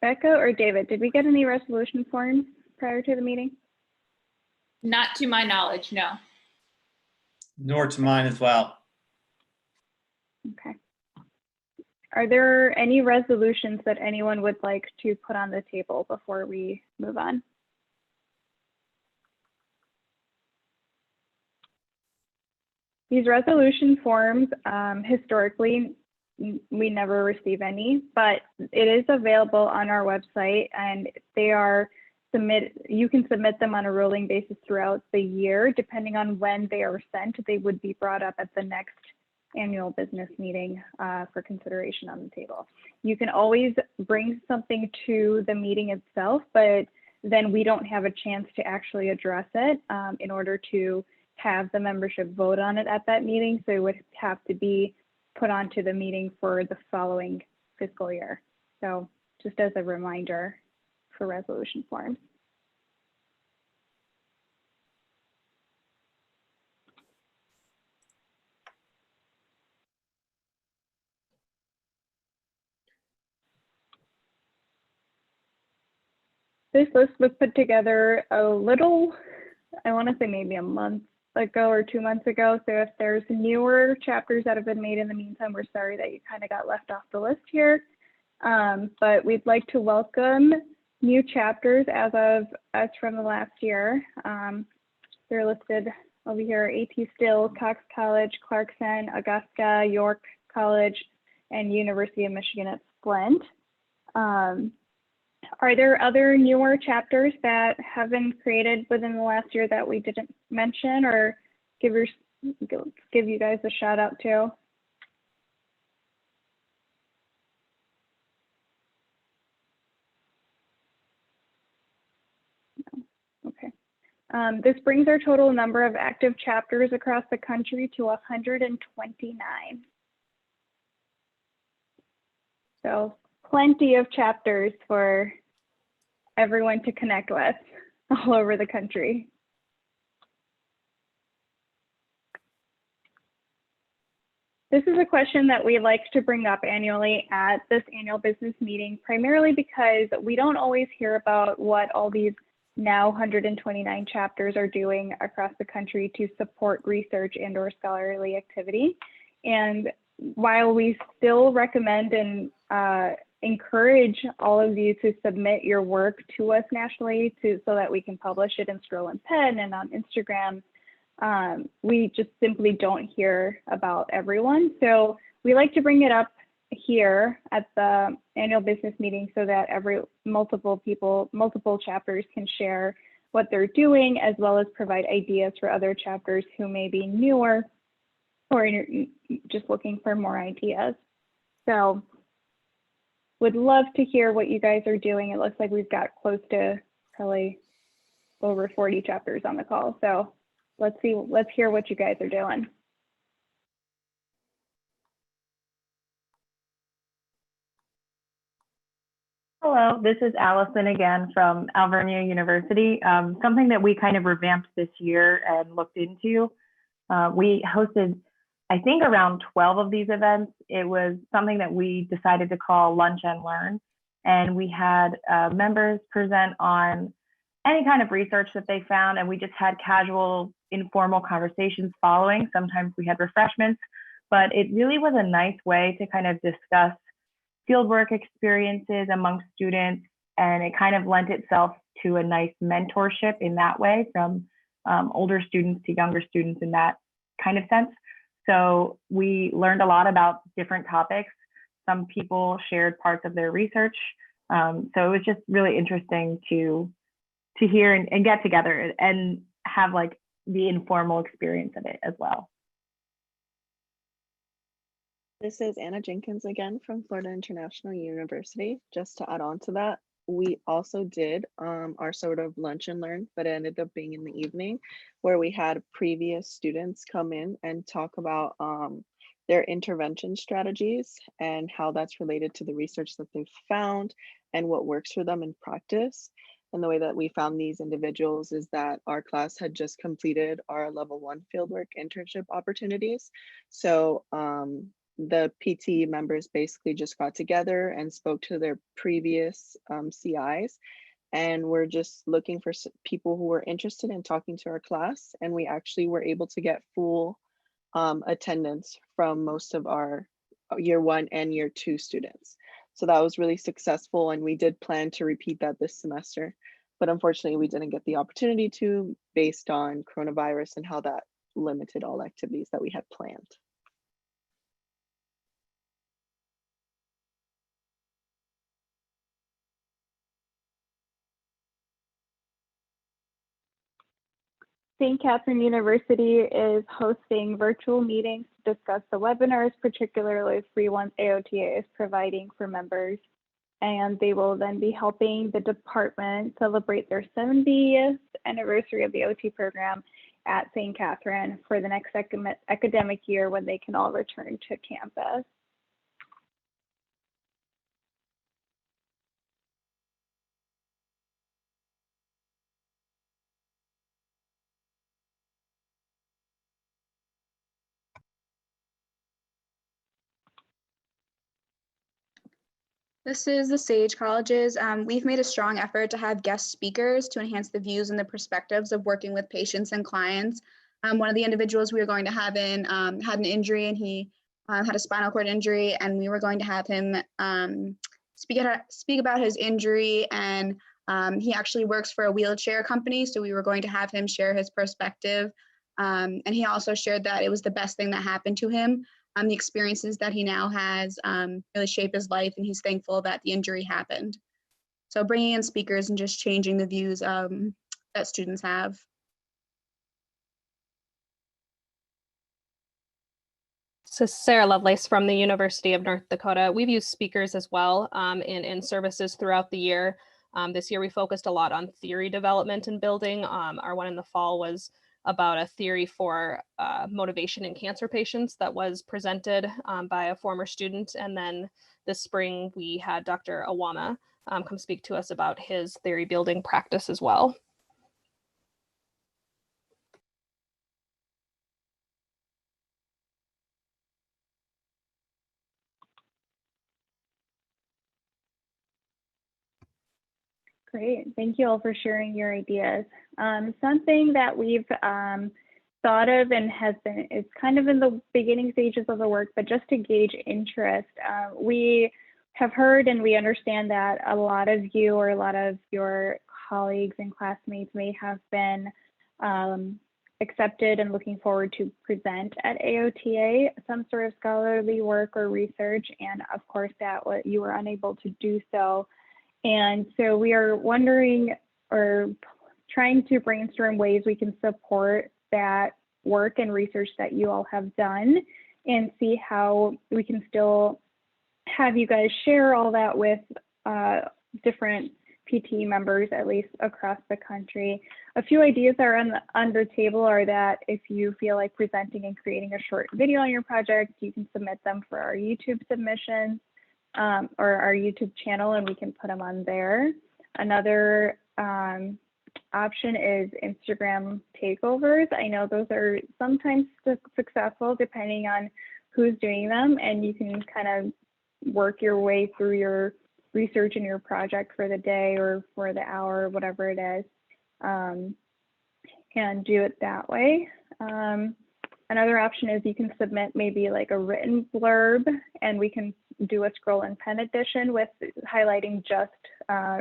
Becca or David, did we get any resolution forms prior to the meeting? Not to my knowledge, no. Nor to mine as well. Okay. Are there any resolutions that anyone would like to put on the table before we move on? These resolution forms, historically, we never receive any, but it is available on our website, and they are you can submit them on a rolling basis throughout the year. Depending on when they are sent, they would be brought up at the next annual business meeting for consideration on the table. You can always bring something to the meeting itself, but then we don't have a chance to actually address it in order to have the membership vote on it at that meeting. So it would have to be put onto the meeting for the following fiscal year. So just as a reminder for resolution forms. This list was put together a little, I want to say maybe a month ago or 2 months ago. So if there's newer chapters that have been made in the meantime, we're sorry that you kind of got left off the list here. But we'd like to welcome new chapters as from the last year. They're listed over here: AT Still, Cox College, Clarkson, Augusta, York College, and University of Michigan at Splint. Are there other newer chapters that have been created within the last year that we didn't mention or give you guys a shout out to? Okay. This brings our total number of active chapters across the country to 129. So plenty of chapters for everyone to connect with all over the country. This is a question that we like to bring up annually at this annual business meeting, primarily because we don't always hear about what all these now 129 chapters are doing across the country to support research and/or scholarly activity. And while we still recommend and encourage all of you to submit your work to us nationally so that we can publish it in Scroll and Pen and on Instagram, we just simply don't hear about everyone. So we like to bring it up here at the annual business meeting so that multiple chapters can share what they're doing, as well as provide ideas for other chapters who may be newer or just looking for more ideas. So would love to hear what you guys are doing. It looks like we've got close to probably over 40 chapters on the call. So let's hear what you guys are doing. Hello, this is Allison again from Alvernia University. Something that we kind of revamped this year and looked into. We hosted, I think, around 12 of these events. It was something that we decided to call Lunch and Learn. And we had members present on any kind of research that they found, and we just had casual, informal conversations following. Sometimes we had refreshments, but it really was a nice way to kind of discuss fieldwork experiences amongst students, and it kind of lent itself to a nice mentorship in that way, from older students to younger students in that kind of sense. So we learned a lot about different topics. Some people shared parts of their research. So it was just really interesting to hear and get together and have like the informal experience of it as well. This is Anna Jenkins again from Florida International University. Just to add on to that, we also did our sort of lunch and learn, but it ended up being in the evening, where we had previous students come in and talk about their intervention strategies and how that's related to the research that they've found and what works for them in practice. And the way that we found these individuals is that our class had just completed our level 1 fieldwork internship opportunities. So the PTE members basically just got together and spoke to their previous CIs, and we're just looking for people who were interested in talking to our class, and we actually were able to get full attendance from most of our year 1 and year 2 students. So that was really successful, and we did plan to repeat that this semester, but unfortunately we didn't get the opportunity to, based on coronavirus and how that limited all activities that we had planned. St. Catherine University is hosting virtual meetings to discuss the webinars, particularly free ones AOTA is providing for members. And they will then be helping the department celebrate their 70th anniversary of the OT program at St. Catherine for the next academic year when they can all return to campus. This is the Sage Colleges. We've made a strong effort to have guest speakers to enhance the views and the perspectives of working with patients and clients. One of the individuals we were going to have in had an injury, and he had a spinal cord injury, and we were going to have him speak about his injury, and he actually works for a wheelchair company, so we were going to have him share his perspective. And he also shared that it was the best thing that happened to him. The experiences that he now has really shape his life, and he's thankful that the injury happened. So bringing in speakers and just changing the views that students have. So Sarah Lovelace from the University of North Dakota. We've used speakers as well in services throughout the year. This year we focused a lot on theory development and building. Our one in the fall was about a theory for motivation in cancer patients that was presented by a former student. And then this spring we had Dr. Awama come speak to us about his theory building practice as well. Great, thank you all for sharing your ideas. Something that we've thought of and it's kind of in the beginning stages of the work, but just to gauge interest, we have heard and we understand that a lot of you or a lot of your colleagues and classmates may have been accepted and looking forward to present at AOTA some sort of scholarly work or research, and of course that you were unable to do so. And so we are wondering or trying to brainstorm ways we can support that work and research that you all have done and see how we can still have you guys share all that with different PTE members, at least across the country. A few ideas that are on the table are that if you feel like presenting and creating a short video on your project, you can submit them for our YouTube submissions. Or our YouTube channel, and we can put them on there. Another option is Instagram takeovers. I know those are sometimes successful depending on who's doing them, and you can kind of work your way through your research and your project for the day or for the hour, whatever it is, and do it that way. Another option is you can submit maybe like a written blurb, and we can do a scroll and pen edition with highlighting just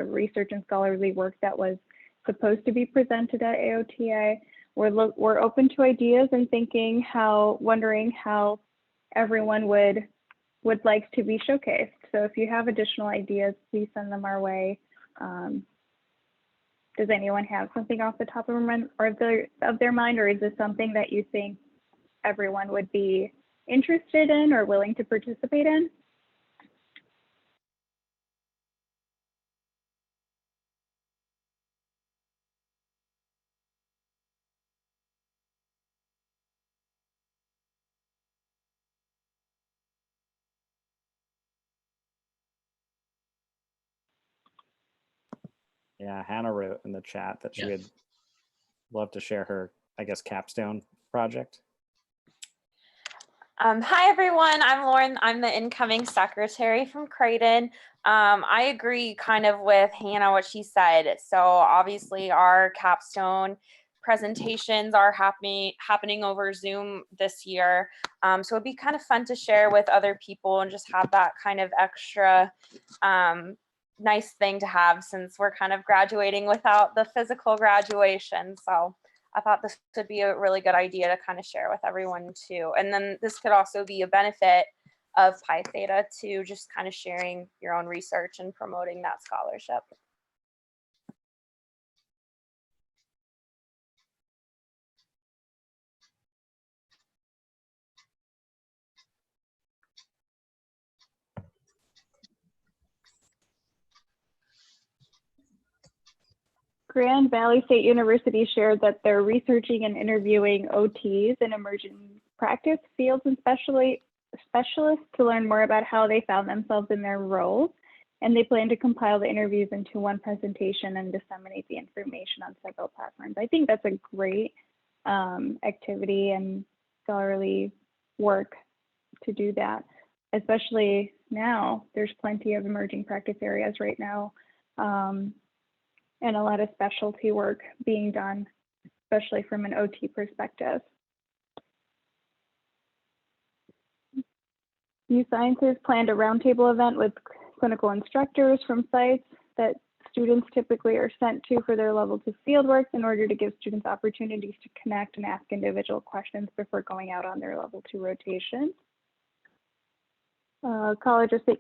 research and scholarly work that was supposed to be presented at AOTA. We're open to ideas and wondering how everyone would like to be showcased. So if you have additional ideas, please send them our way. Does anyone have something off the top of their mind, or is this something that you think everyone would be interested in or willing to participate in? Yeah, Hannah wrote in the chat that she would love to share her, I guess, capstone project. Hi, everyone. I'm Lauren. I'm the incoming secretary from Creighton. I agree kind of with Hannah, what she said. So obviously our capstone presentations are happening over Zoom this year. So it'd be kind of fun to share with other people and just have that kind of extra nice thing to have, since we're kind of graduating without the physical graduation. So I thought this could be a really good idea to kind of share with everyone too. And then this could also be a benefit of Pi Theta to just kind of sharing your own research and promoting that scholarship. Grand Valley State University shared that they're researching and interviewing OTs in emerging practice fields and specialists to learn more about how they found themselves in their roles. And they plan to compile the interviews into one presentation and disseminate the information on several platforms. I think that's a great activity and scholarly work to do that, especially now. There's plenty of emerging practice areas right now. And a lot of specialty work being done, especially from an OT perspective. U Sciences planned a roundtable event with clinical instructors from sites that students typically are sent to for their level 2 fieldwork in order to give students opportunities to connect and ask individual questions before going out on their level 2 rotation. College of St.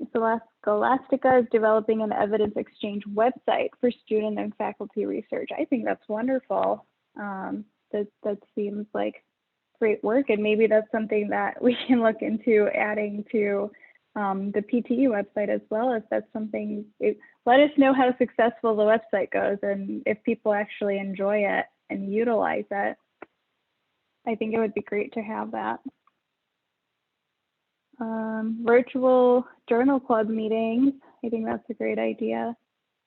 Scholastica is developing an evidence exchange website for student and faculty research. I think that's wonderful. That seems like great work, and maybe that's something that we can look into adding to the PTE website as well. If that's something, let us know how successful the website goes and if people actually enjoy it and utilize it. I think it would be great to have that. Virtual journal club meetings. I think that's a great idea.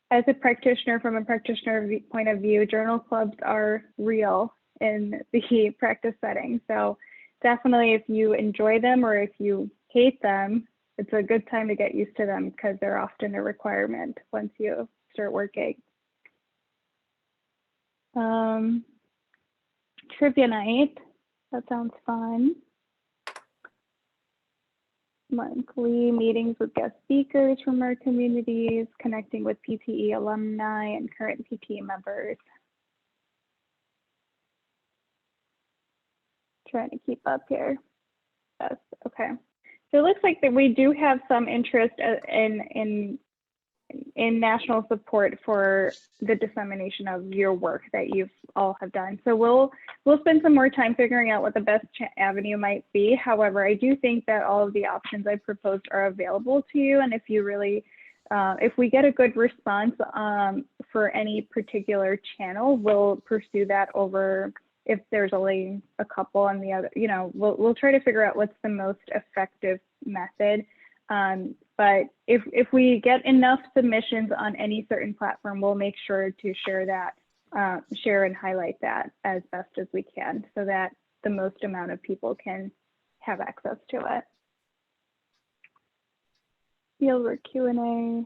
As a practitioner, from a practitioner point of view, journal clubs are real in the practice setting. So definitely if you enjoy them or if you hate them, it's a good time to get used to them because they're often a requirement once you start working. Trivia night, that sounds fun. Monthly meetings with guest speakers from our communities, connecting with PTE alumni and current PTE members. Trying to keep up here. Yes, okay. So it looks like that we do have some interest in national support for the dissemination of your work that you've all have done. So we'll spend some more time figuring out what the best avenue might be. However, I do think that all of the options I proposed are available to you. And if you really, if we get a good response for any particular channel, we'll pursue that over. If there's only a couple on the other, you know, we'll try to figure out what's the most effective method. But if we get enough submissions on any certain platform, we'll make sure to share that, share and highlight that as best as we can so that the most amount of people can have access to it. Fieldwork Q&A.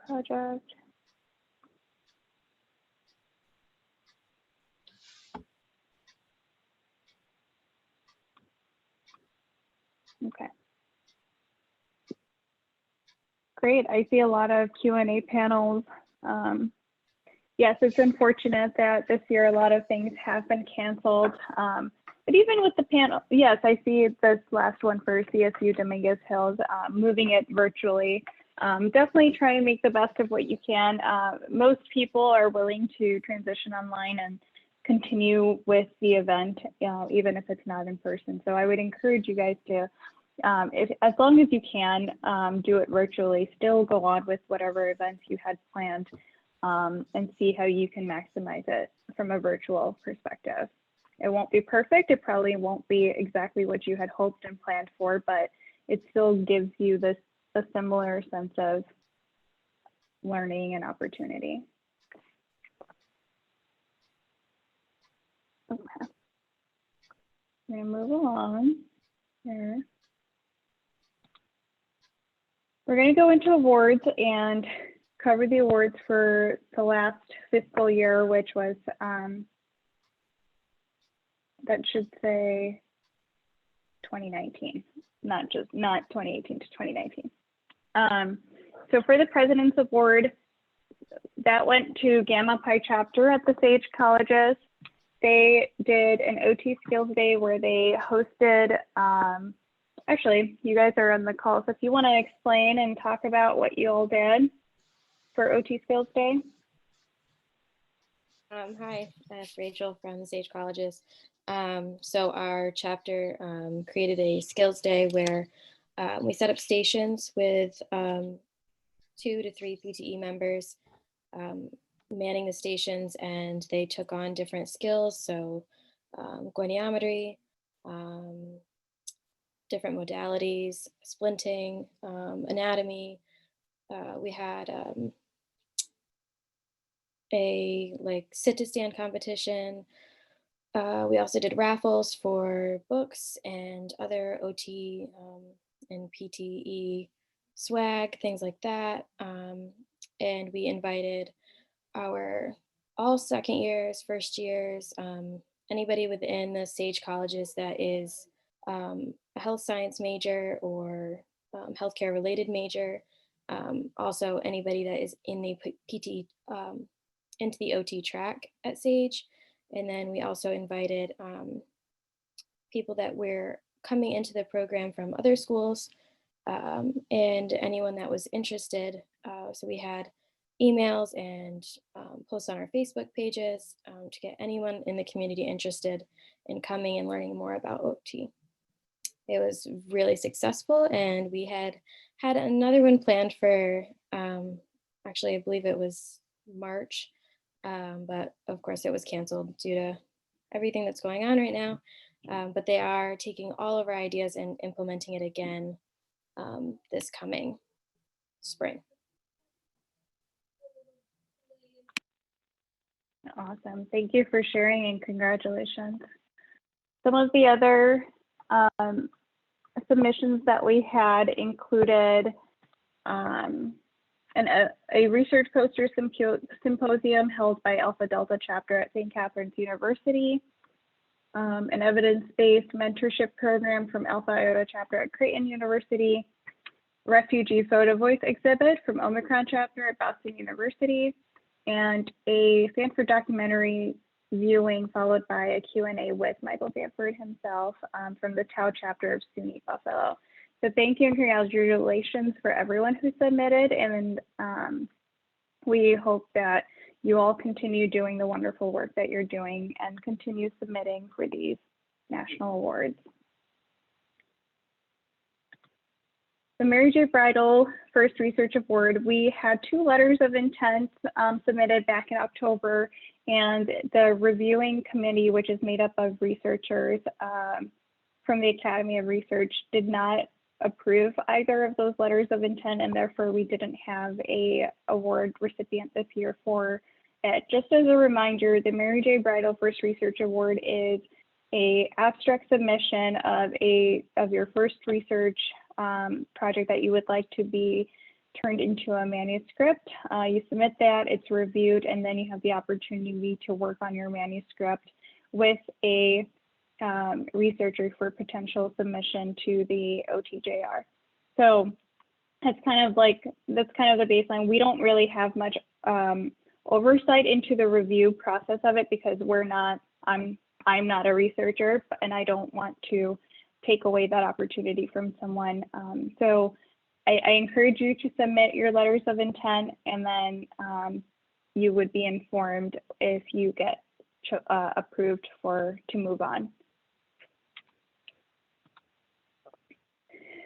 Project. Okay. Great. I see a lot of Q&A panels. Yes, it's unfortunate that this year a lot of things have been canceled. But even with the panel, yes, I see this last one for CSU Dominguez Hills, moving it virtually. Definitely try and make the best of what you can. Most people are willing to transition online and continue with the event, even if it's not in person. So I would encourage you guys to, as long as you can, do it virtually, still go on with whatever events you had planned and see how you can maximize it from a virtual perspective. It won't be perfect. It probably won't be exactly what you had hoped and planned for, but it still gives you this a similar sense of learning and opportunity. Okay. I'm gonna move along here. We're gonna go into awards and cover the awards for the last fiscal year, which was, that should say 2019, not 2018 to 2019. So for the President's Award, that went to Gamma Pi chapter at the Sage Colleges. They did an OT Skills Day where they hosted, actually, you guys are on the call, so if you want to explain and talk about what you all did for OT Skills Day. Hi, that's Rachel from the Sage Colleges. So our chapter created a skills day where we set up stations with 2 to 3 PTE members manning the stations, and they took on different skills. So goniometry, different modalities, splinting, anatomy. We had a sit to stand competition. We also did raffles for books and other OT and PTE swag, things like that. And we invited our all second years, first years, anybody within the Sage Colleges that is a health science major or healthcare related major. Also anybody that is in the PT, into the OT track at Sage. And then we also invited people that were coming into the program from other schools and anyone that was interested. So we had emails and posts on our Facebook pages to get anyone in the community interested in coming and learning more about OT. It was really successful, and we had another one planned for, actually, I believe it was March, but of course it was canceled due to everything that's going on right now. But they are taking all of our ideas and implementing it again this coming spring. Awesome. Thank you for sharing and congratulations. Some of the other submissions that we had included a research poster symposium held by Alpha Delta chapter at St. Catharines University, an evidence-based mentorship program from Alpha Iota chapter at Creighton University, refugee photo voice exhibit from Omicron chapter at Boston University, and a Sanford documentary viewing followed by a Q&A with Michael Sanford himself from the Tau chapter of SUNY Buffalo. So thank you and congratulations for everyone who submitted, and we hope that you all continue doing the wonderful work that you're doing and continue submitting for these national awards. The Mary J. Bridle First Research Award, we had 2 letters of intent submitted back in October, and the reviewing committee, which is made up of researchers from the Academy of Research, did not approve either of those letters of intent, and therefore we didn't have a award recipient this year for it. Just as a reminder, the Mary J. Bridle First Research Award is a abstract submission of your first research project that you would like to be turned into a manuscript. You submit that, it's reviewed, and then you have the opportunity to work on your manuscript with a researcher for potential submission to the OTJR. So that's kind of the baseline. We don't really have much oversight into the review process of it because I'm not a researcher, and I don't want to take away that opportunity from someone. So I encourage you to submit your letters of intent, and then you would be informed if you get approved to move on.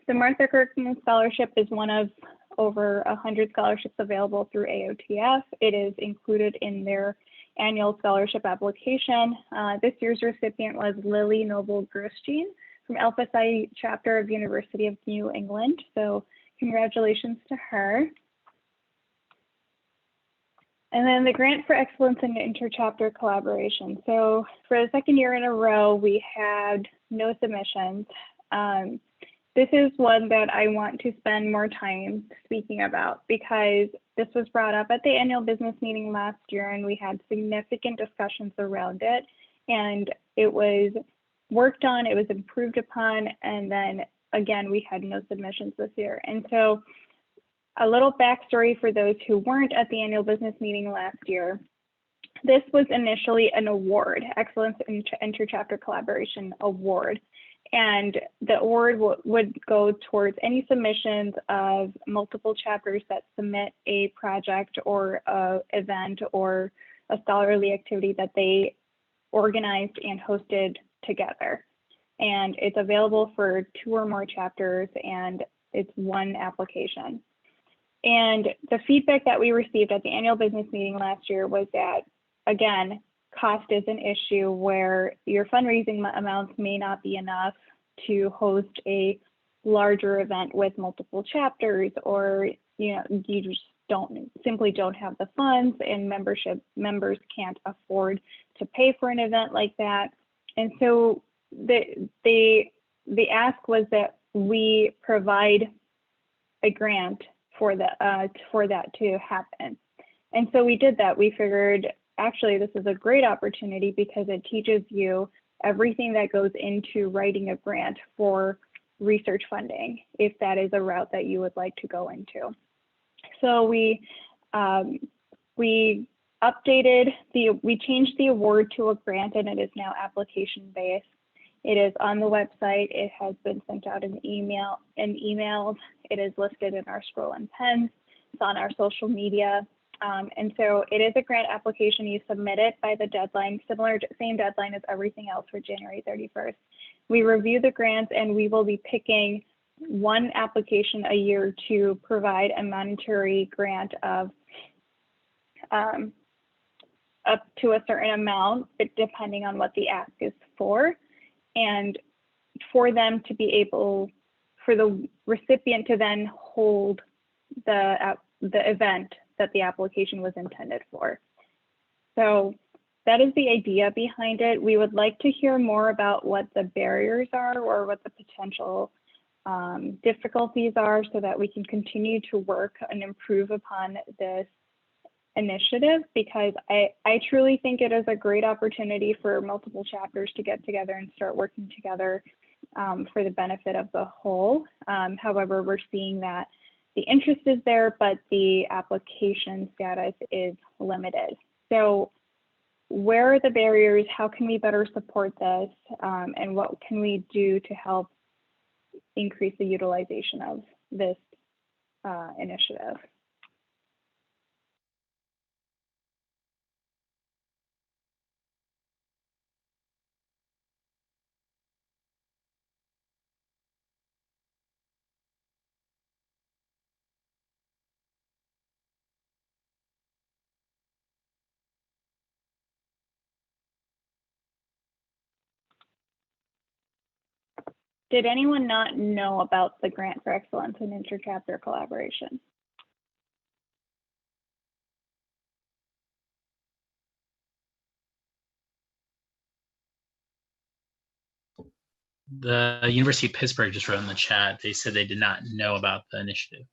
The Martha Kirkman Scholarship is one of over 100 scholarships available through AOTF. It is included in their annual scholarship application. This year's recipient was Lily Noble Grosjean from Alpha Psi chapter of University of New England. So congratulations to her. And then the Grant for Excellence in Interchapter Collaboration. So for the second year in a row, we had no submissions. This is one that I want to spend more time speaking about because this was brought up at the annual business meeting last year and we had significant discussions around it. And it was worked on, it was improved upon, and then again, we had no submissions this year. And so a little backstory for those who weren't at the annual business meeting last year. This was initially an award, Excellence in Interchapter Collaboration Award. And the award would go towards any submissions of multiple chapters that submit a project or an event or a scholarly activity that they organized and hosted together. And it's available for 2 or more chapters and it's one application. And the feedback that we received at the annual business meeting last year was that, again, cost is an issue where your fundraising amounts may not be enough to host a larger event with multiple chapters, or you just simply don't have the funds and members can't afford to pay for an event like that. And so the ask was that we provide a grant for that to happen. And so we did that. We figured, actually, this is a great opportunity because it teaches you everything that goes into writing a grant for research funding, if that is a route that you would like to go into. So we changed the award to a grant and it is now application based. It is on the website. It has been sent out in emails. It is listed in our scroll and pens. It's on our social media. And so it is a grant application. You submit it by the deadline, same deadline as everything else for January 31st. We review the grants and we will be picking one application a year to provide a monetary grant of up to a certain amount, but depending on what the ask is for. And for them to be able, for the recipient to then hold the event that the application was intended for. So that is the idea behind it. We would like to hear more about what the barriers are or what the potential difficulties are so that we can continue to work and improve upon this initiative, because I truly think it is a great opportunity for multiple chapters to get together and start working together for the benefit of the whole. However, we're seeing that the interest is there, but the application status is limited. So where are the barriers? How can we better support this? And what can we do to help increase the utilization of this initiative? Did anyone not know about the Grant for Excellence in Interchapter Collaboration? The University of Pittsburgh just wrote in the chat, they said they did not know about the initiative.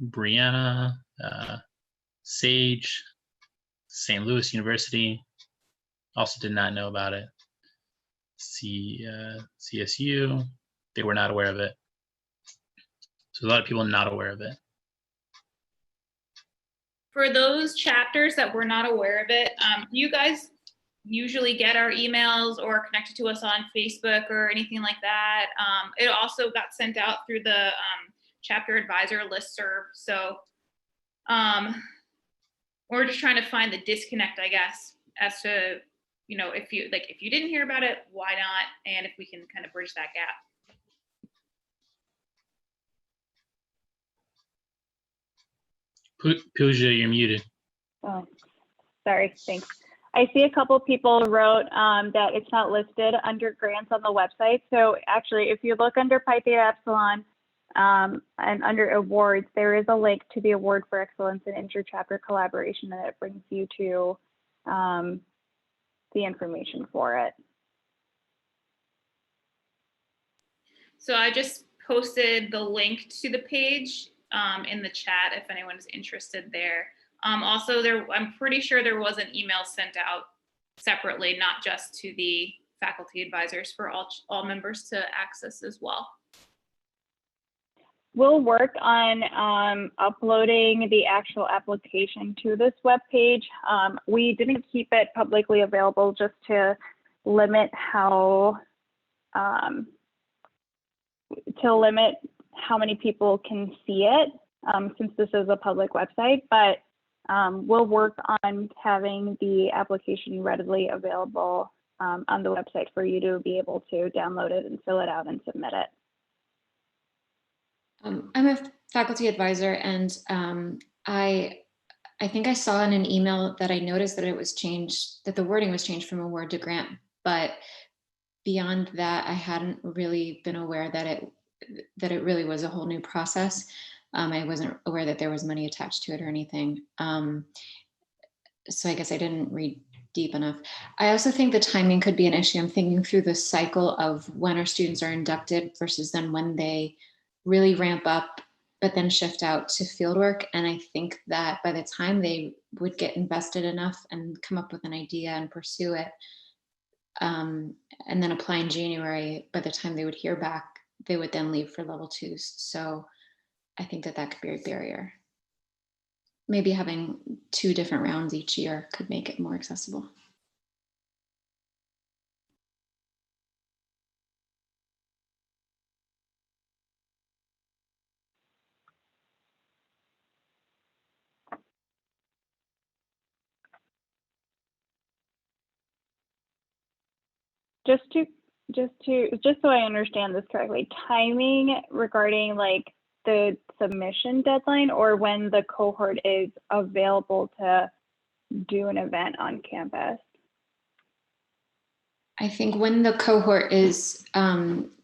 Brianna, Sage, St. Louis University also did not know about it. CSU, they were not aware of it. So a lot of people not aware of it. For those chapters that were not aware of it, you guys usually get our emails or connected to us on Facebook or anything like that. It also got sent out through the chapter advisor listserv. So we're just trying to find the disconnect, I guess, as to, if you didn't hear about it, why not? And if we can kind of bridge that gap. Pooja, you're muted. Oh, sorry, thanks. I see a couple people wrote that it's not listed under grants on the website. So actually, if you look under Pi Theta Epsilon and under awards, there is a link to the Award for Excellence in Interchapter Collaboration, and it brings you to the information for it. So I just posted the link to the page in the chat if anyone's interested there. Also, I'm pretty sure there was an email sent out separately, not just to the faculty advisors, for all members to access as well. We'll work on uploading the actual application to this webpage. We didn't keep it publicly available just to limit how many people can see it, since this is a public website, but we'll work on having the application readily available on the website for you to be able to download it and fill it out and submit it. I'm a faculty advisor, and I think I saw in an email that I noticed that it was changed, that the wording was changed from award to grant, but beyond that, I hadn't really been aware that it really was a whole new process. I wasn't aware that there was money attached to it or anything. So I guess I didn't read deep enough. I also think the timing could be an issue. I'm thinking through the cycle of when our students are inducted versus then when they really ramp up, but then shift out to fieldwork. And I think that by the time they would get invested enough and come up with an idea and pursue it, and then apply in January, by the time they would hear back, they would then leave for level 2s. So I think that could be a barrier. Maybe having 2 different rounds each year could make it more accessible. Just so I understand this correctly, timing regarding like the submission deadline or when the cohort is available to do an event on campus? I think when the cohort is coming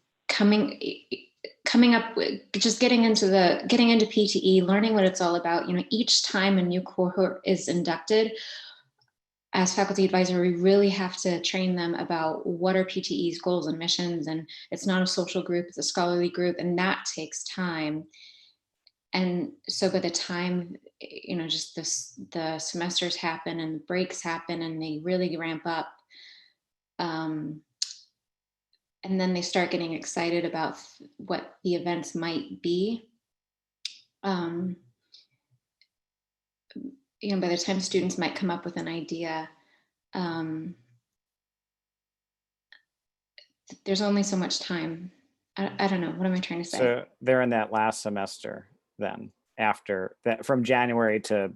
up with just getting into PTE, learning what it's all about. You know, each time a new cohort is inducted, as faculty advisor, we really have to train them about what are PTE's goals and missions. And it's not a social group, it's a scholarly group, and that takes time. And so by the time, you know, just the semesters happen and breaks happen and they really ramp up, and then they start getting excited about what the events might be. You know, by the time students might come up with an idea, there's only so much time. I don't know, what am I trying to say? So they're in that last semester then, after that, from January to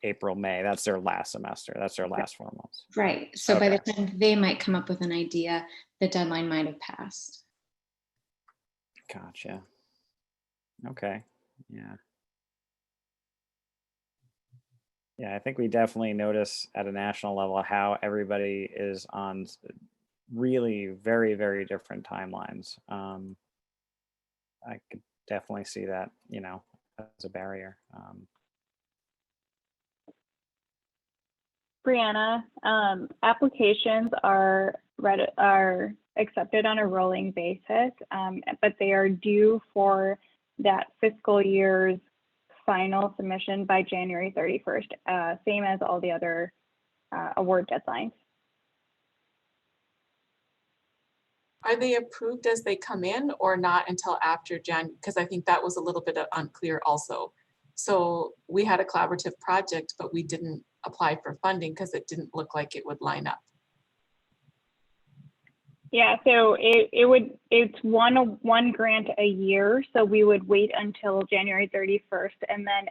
April, May, that's their last semester. That's their last 4 months. Right. So by the time they might come up with an idea, the deadline might have passed. Gotcha. Okay. Yeah. Yeah, I think we definitely notice at a national level how everybody is on really very, very different timelines. I could definitely see that, you know, as a barrier. Brianna, applications are accepted on a rolling basis, but they are due for that fiscal year's final submission by January 31st, same as all the other award deadlines. Are they approved as they come in or not until after January? Because I think that was a little bit unclear also. So we had a collaborative project, but we didn't apply for funding because it didn't look like it would line up. Yeah, so it's one grant a year. So we would wait until January 31st, and then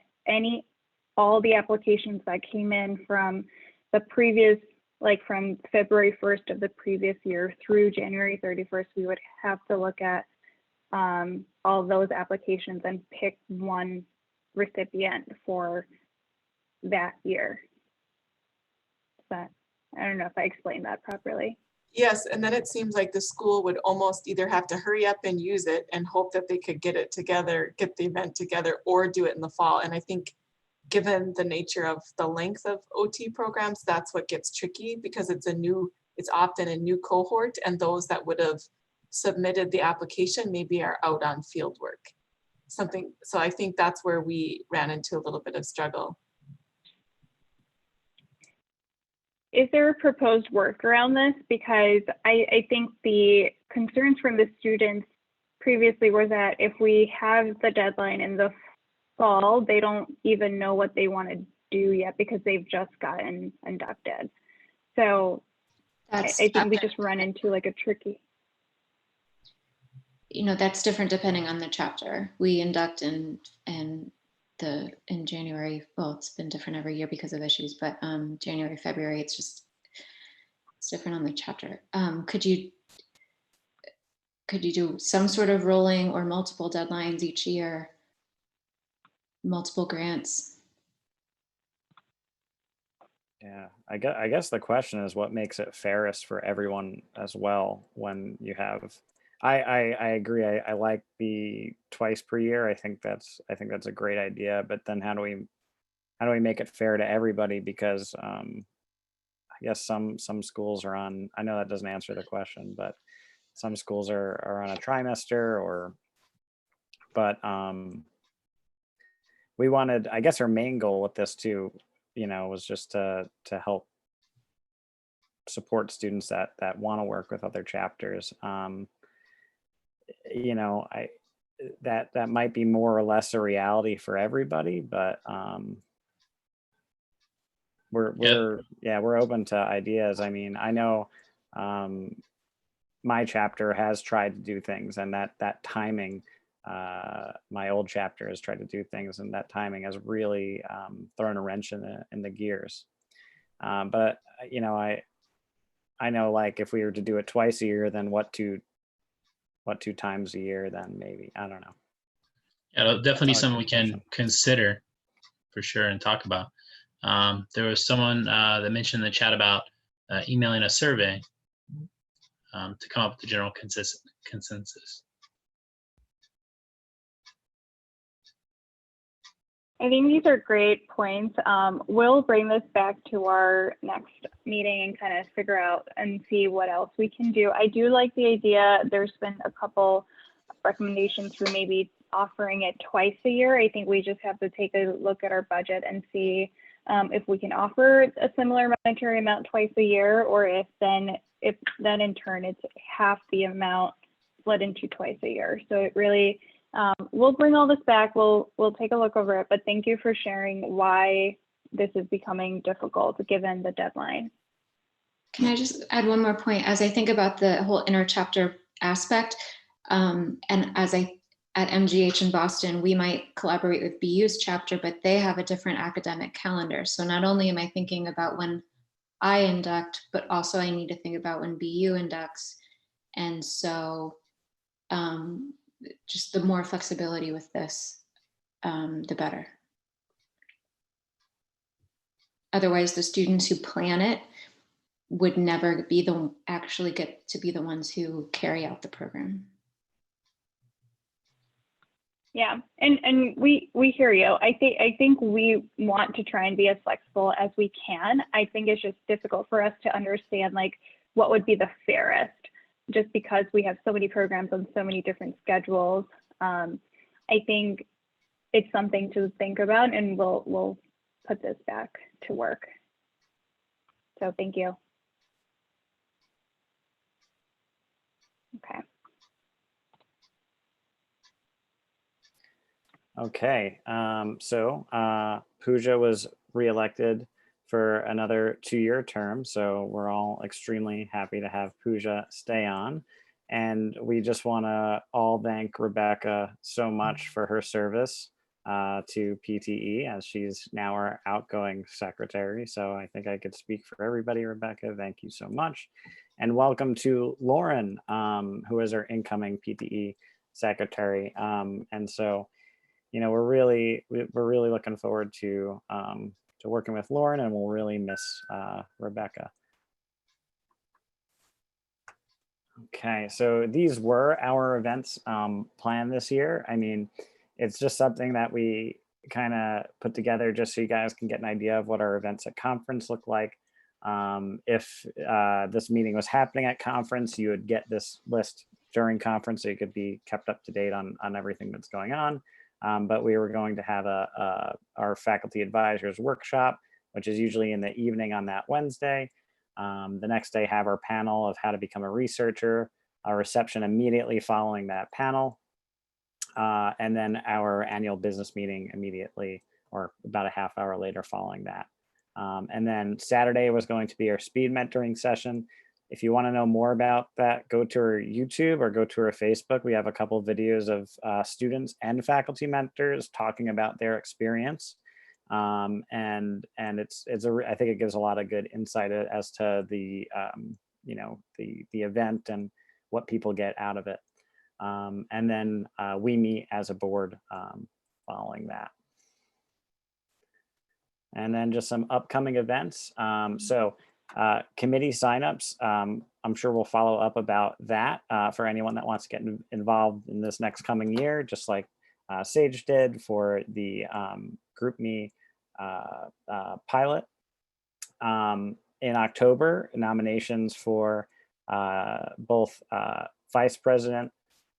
all the applications that came in from the previous, like from February 1st of the previous year through January 31st, we would have to look at all those applications and pick one recipient for that year. Does that I don't know if I explained that properly. Yes, and then it seems like the school would almost either have to hurry up and use it and hope that they could get it together, get the event together, or do it in the fall. And I think given the nature of the length of OT programs, that's what gets tricky, because it's often a new cohort, and those that would have submitted the application maybe are out on field work. So I think that's where we ran into a little bit of struggle. Is there a proposed work around this? Because I think the concerns from the students previously were that if we have the deadline in the fall, they don't even know what they want to do yet because they've just gotten inducted. So I think we just run into like a tricky. You know, that's different depending on the chapter. We induct in January. Well, it's been different every year because of issues, but January, February, it's different on the chapter. Could you do some sort of rolling or multiple deadlines each year? Multiple grants? Yeah, I guess the question is what makes it fairest for everyone as well when you have. I agree. I like the twice per year. I think that's a great idea. But then how do we make it fair to everybody? Because I guess some schools are on. I know that doesn't answer the question, but some schools are on a trimester but we wanted. I guess our main goal with this too, was just to help support students that want to work with other chapters. That might be more or less a reality for everybody, but we're open to ideas. I mean, I know my chapter has tried to do things, and that timing, my old chapter has tried to do things, and that timing has really thrown a wrench in the gears. But I know, like, if we were to do it twice a year, then what two times a year, then maybe, I don't know. Yeah, it'll definitely be something we can consider for sure and talk about. There was someone that mentioned in the chat about emailing a survey to come up with the general consensus. I think these are great points. We'll bring this back to our next meeting and kind of figure out and see what else we can do. I do like the idea. There's been a couple recommendations for maybe offering it twice a year. I think we just have to take a look at our budget and see if we can offer a similar monetary amount twice a year, or if then in turn it's half the amount split into twice a year. So it really, we'll bring all this back. We'll take a look over it, but thank you for sharing why this is becoming difficult given the deadline. Can I just add one more point? As I think about the whole interchapter aspect, and at MGH in Boston, we might collaborate with BU's chapter, but they have a different academic calendar. So not only am I thinking about when I induct, but also I need to think about when BU inducts. And so just the more flexibility with this, the better. Otherwise, the students who plan it would never actually get to be the ones who carry out the program. Yeah, and we hear you. I think we want to try and be as flexible as we can. I think it's just difficult for us to understand like what would be the fairest, just because we have so many programs on so many different schedules. I think it's something to think about, and we'll put this back to work. So thank you. Okay. Okay, so Pooja was reelected for another 2-year term, so we're all extremely happy to have Pooja stay on. And we just want to all thank Rebecca so much for her service to PTE, as she's now our outgoing secretary. So I think I could speak for everybody, Rebecca. Thank you so much. And welcome to Lauren, who is our incoming PTE secretary. And so, we're really looking forward to working with Lauren, and we'll really miss Rebecca. Okay, so these were our events planned this year. I mean, it's just something that we kind of put together just so you guys can get an idea of what our events at conference look like. If this meeting was happening at conference, you would get this list during conference so you could be kept up to date on everything that's going on. But we were going to have our faculty advisors workshop, which is usually in the evening on that Wednesday. The next day have our panel of how to become a researcher, a reception immediately following that panel, and then our annual business meeting immediately or about a half hour later following that. And then Saturday was going to be our speed mentoring session. If you want to know more about that, go to our YouTube or go to our Facebook. We have a couple of videos of students and faculty mentors talking about their experience. And I think it gives a lot of good insight as to the the event and what people get out of it. And then we meet as a board following that. And then just some upcoming events. Committee signups, I'm sure we'll follow up about that for anyone that wants to get involved in this next coming year, just like Sage did for the GroupMe pilot. In October, nominations for both vice president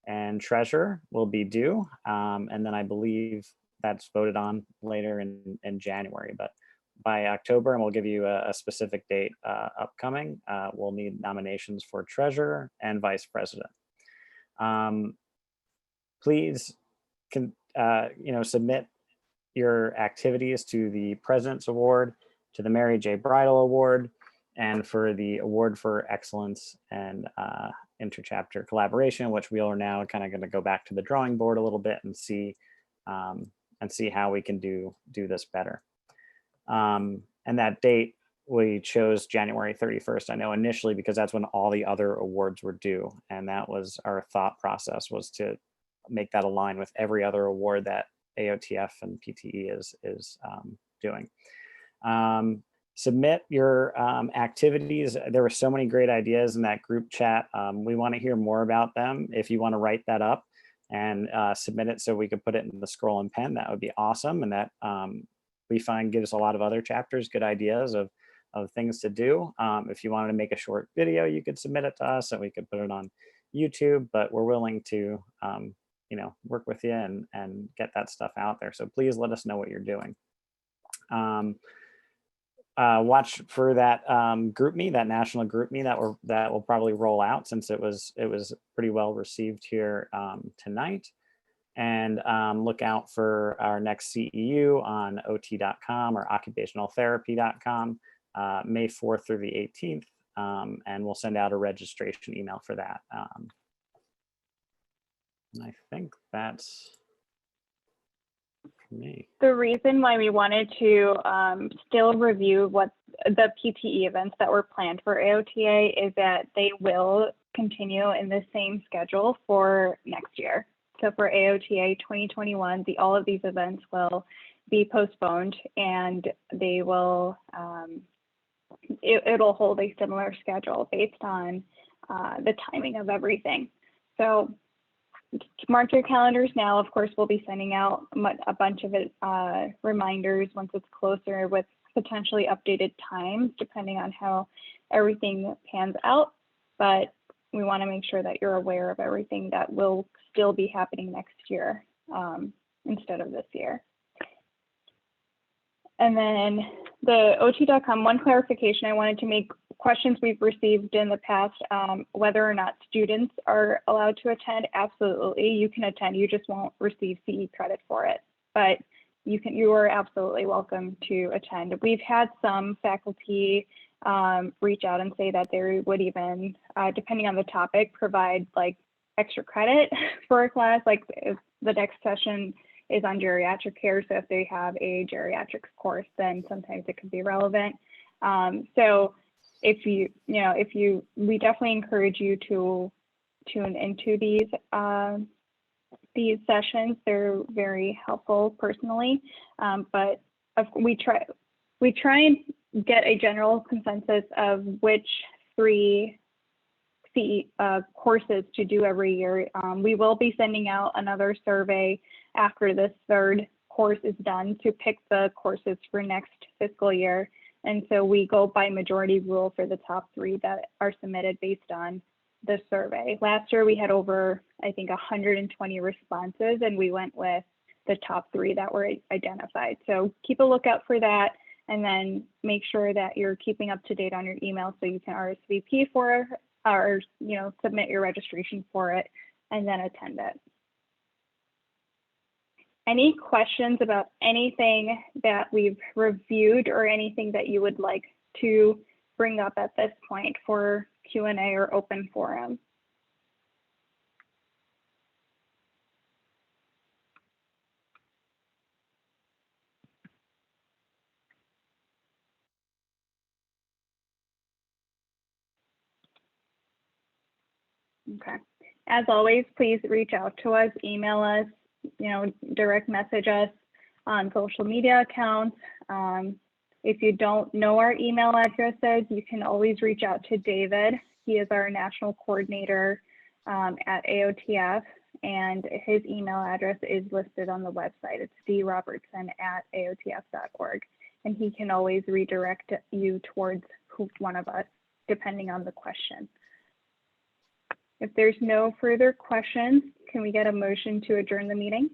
and treasurer will be due. And then I believe that's voted on later in January, but by October, and we'll give you a specific date upcoming, we'll need nominations for treasurer and vice president. Please submit your activities to the President's Award, to the Mary J. Bridle Award, and for the Award for Excellence and Interchapter Collaboration, which we are now kind of going to go back to the drawing board a little bit and see how we can do this better. And that date, we chose January 31st. I know initially because that's when all the other awards were due. And that was our thought process, was to make that align with every other award that AOTF and PTE is doing. Submit your activities. There were so many great ideas in that group chat. We want to hear more about them. If you want to write that up and submit it so we could put it in the scroll and pen, that would be awesome. And that we find gives a lot of other chapters good ideas of things to do. If you wanted to make a short video, you could submit it to us and we could put it on YouTube, but we're willing to work with you and get that stuff out there. So please let us know what you're doing. Watch for that GroupMe, that national GroupMe that will probably roll out, since it was pretty well received here tonight. And look out for our next CEU on ot.com or occupationaltherapy.com, May 4th through the 18th. And we'll send out a registration email for that. And I think that's for me. The reason why we wanted to still review what the PTE events that were planned for AOTA is that they will continue in the same schedule for next year. So for AOTA 2021, all of these events will be postponed, and they will it'll hold a similar schedule based on the timing of everything. So mark your calendars now. Of course, we'll be sending out a bunch of reminders once it's closer, with potentially updated times depending on how everything pans out. But we want to make sure that you're aware of everything that will still be happening next year instead of this year. And then the OT.com, one clarification I wanted to make: questions we've received in the past, whether or not students are allowed to attend. Absolutely, you can attend, you just won't receive CE credit for it, but you are absolutely welcome to attend. We've had some faculty reach out and say that they would even, depending on the topic, provide like extra credit for a class. Like if the next session is on geriatric care, so if they have a geriatrics course, then sometimes it could be relevant. So if we definitely encourage you to tune into these sessions. They're very helpful personally, but we try and get a general consensus of which 3 courses to do every year. We will be sending out another survey after this third course is done to pick the courses for next fiscal year. And so we go by majority rule for the top 3 that are submitted based on the survey. Last year we had over, I think, 120 responses, and we went with the top 3 that were identified. So keep a lookout for that, and then make sure that you're keeping up to date on your email so you can RSVP for it, or submit your registration for it and then attend it. Any questions about anything that we've reviewed or anything that you would like to bring up at this point for Q&A or open forum? Okay. As always, please reach out to us, email us, direct message us on social media accounts. If you don't know our email addresses, you can always reach out to David. He is our national coordinator at AOTF, and his email address is listed on the website. It's drobertson@aotf.org, and he can always redirect you towards one of us, depending on the question. If there's no further questions, can we get a motion to adjourn the meeting?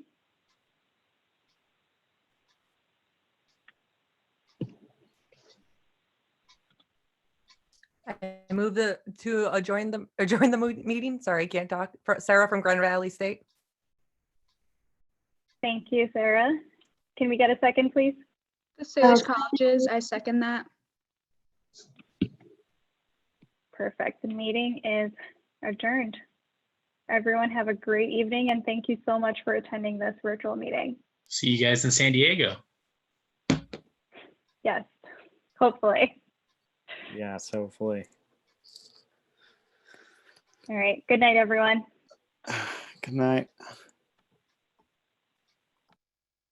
I move to adjourn the meeting. Sorry, I can't talk. Sarah from Grand Valley State. Thank you, Sarah. Can we get a second, please? The Sage Colleges, I second that. Perfect. The meeting is adjourned. Everyone have a great evening, and thank you so much for attending this virtual meeting. See you guys in San Diego. Yes, hopefully. Yes, hopefully. All right. Good night, everyone. Good night.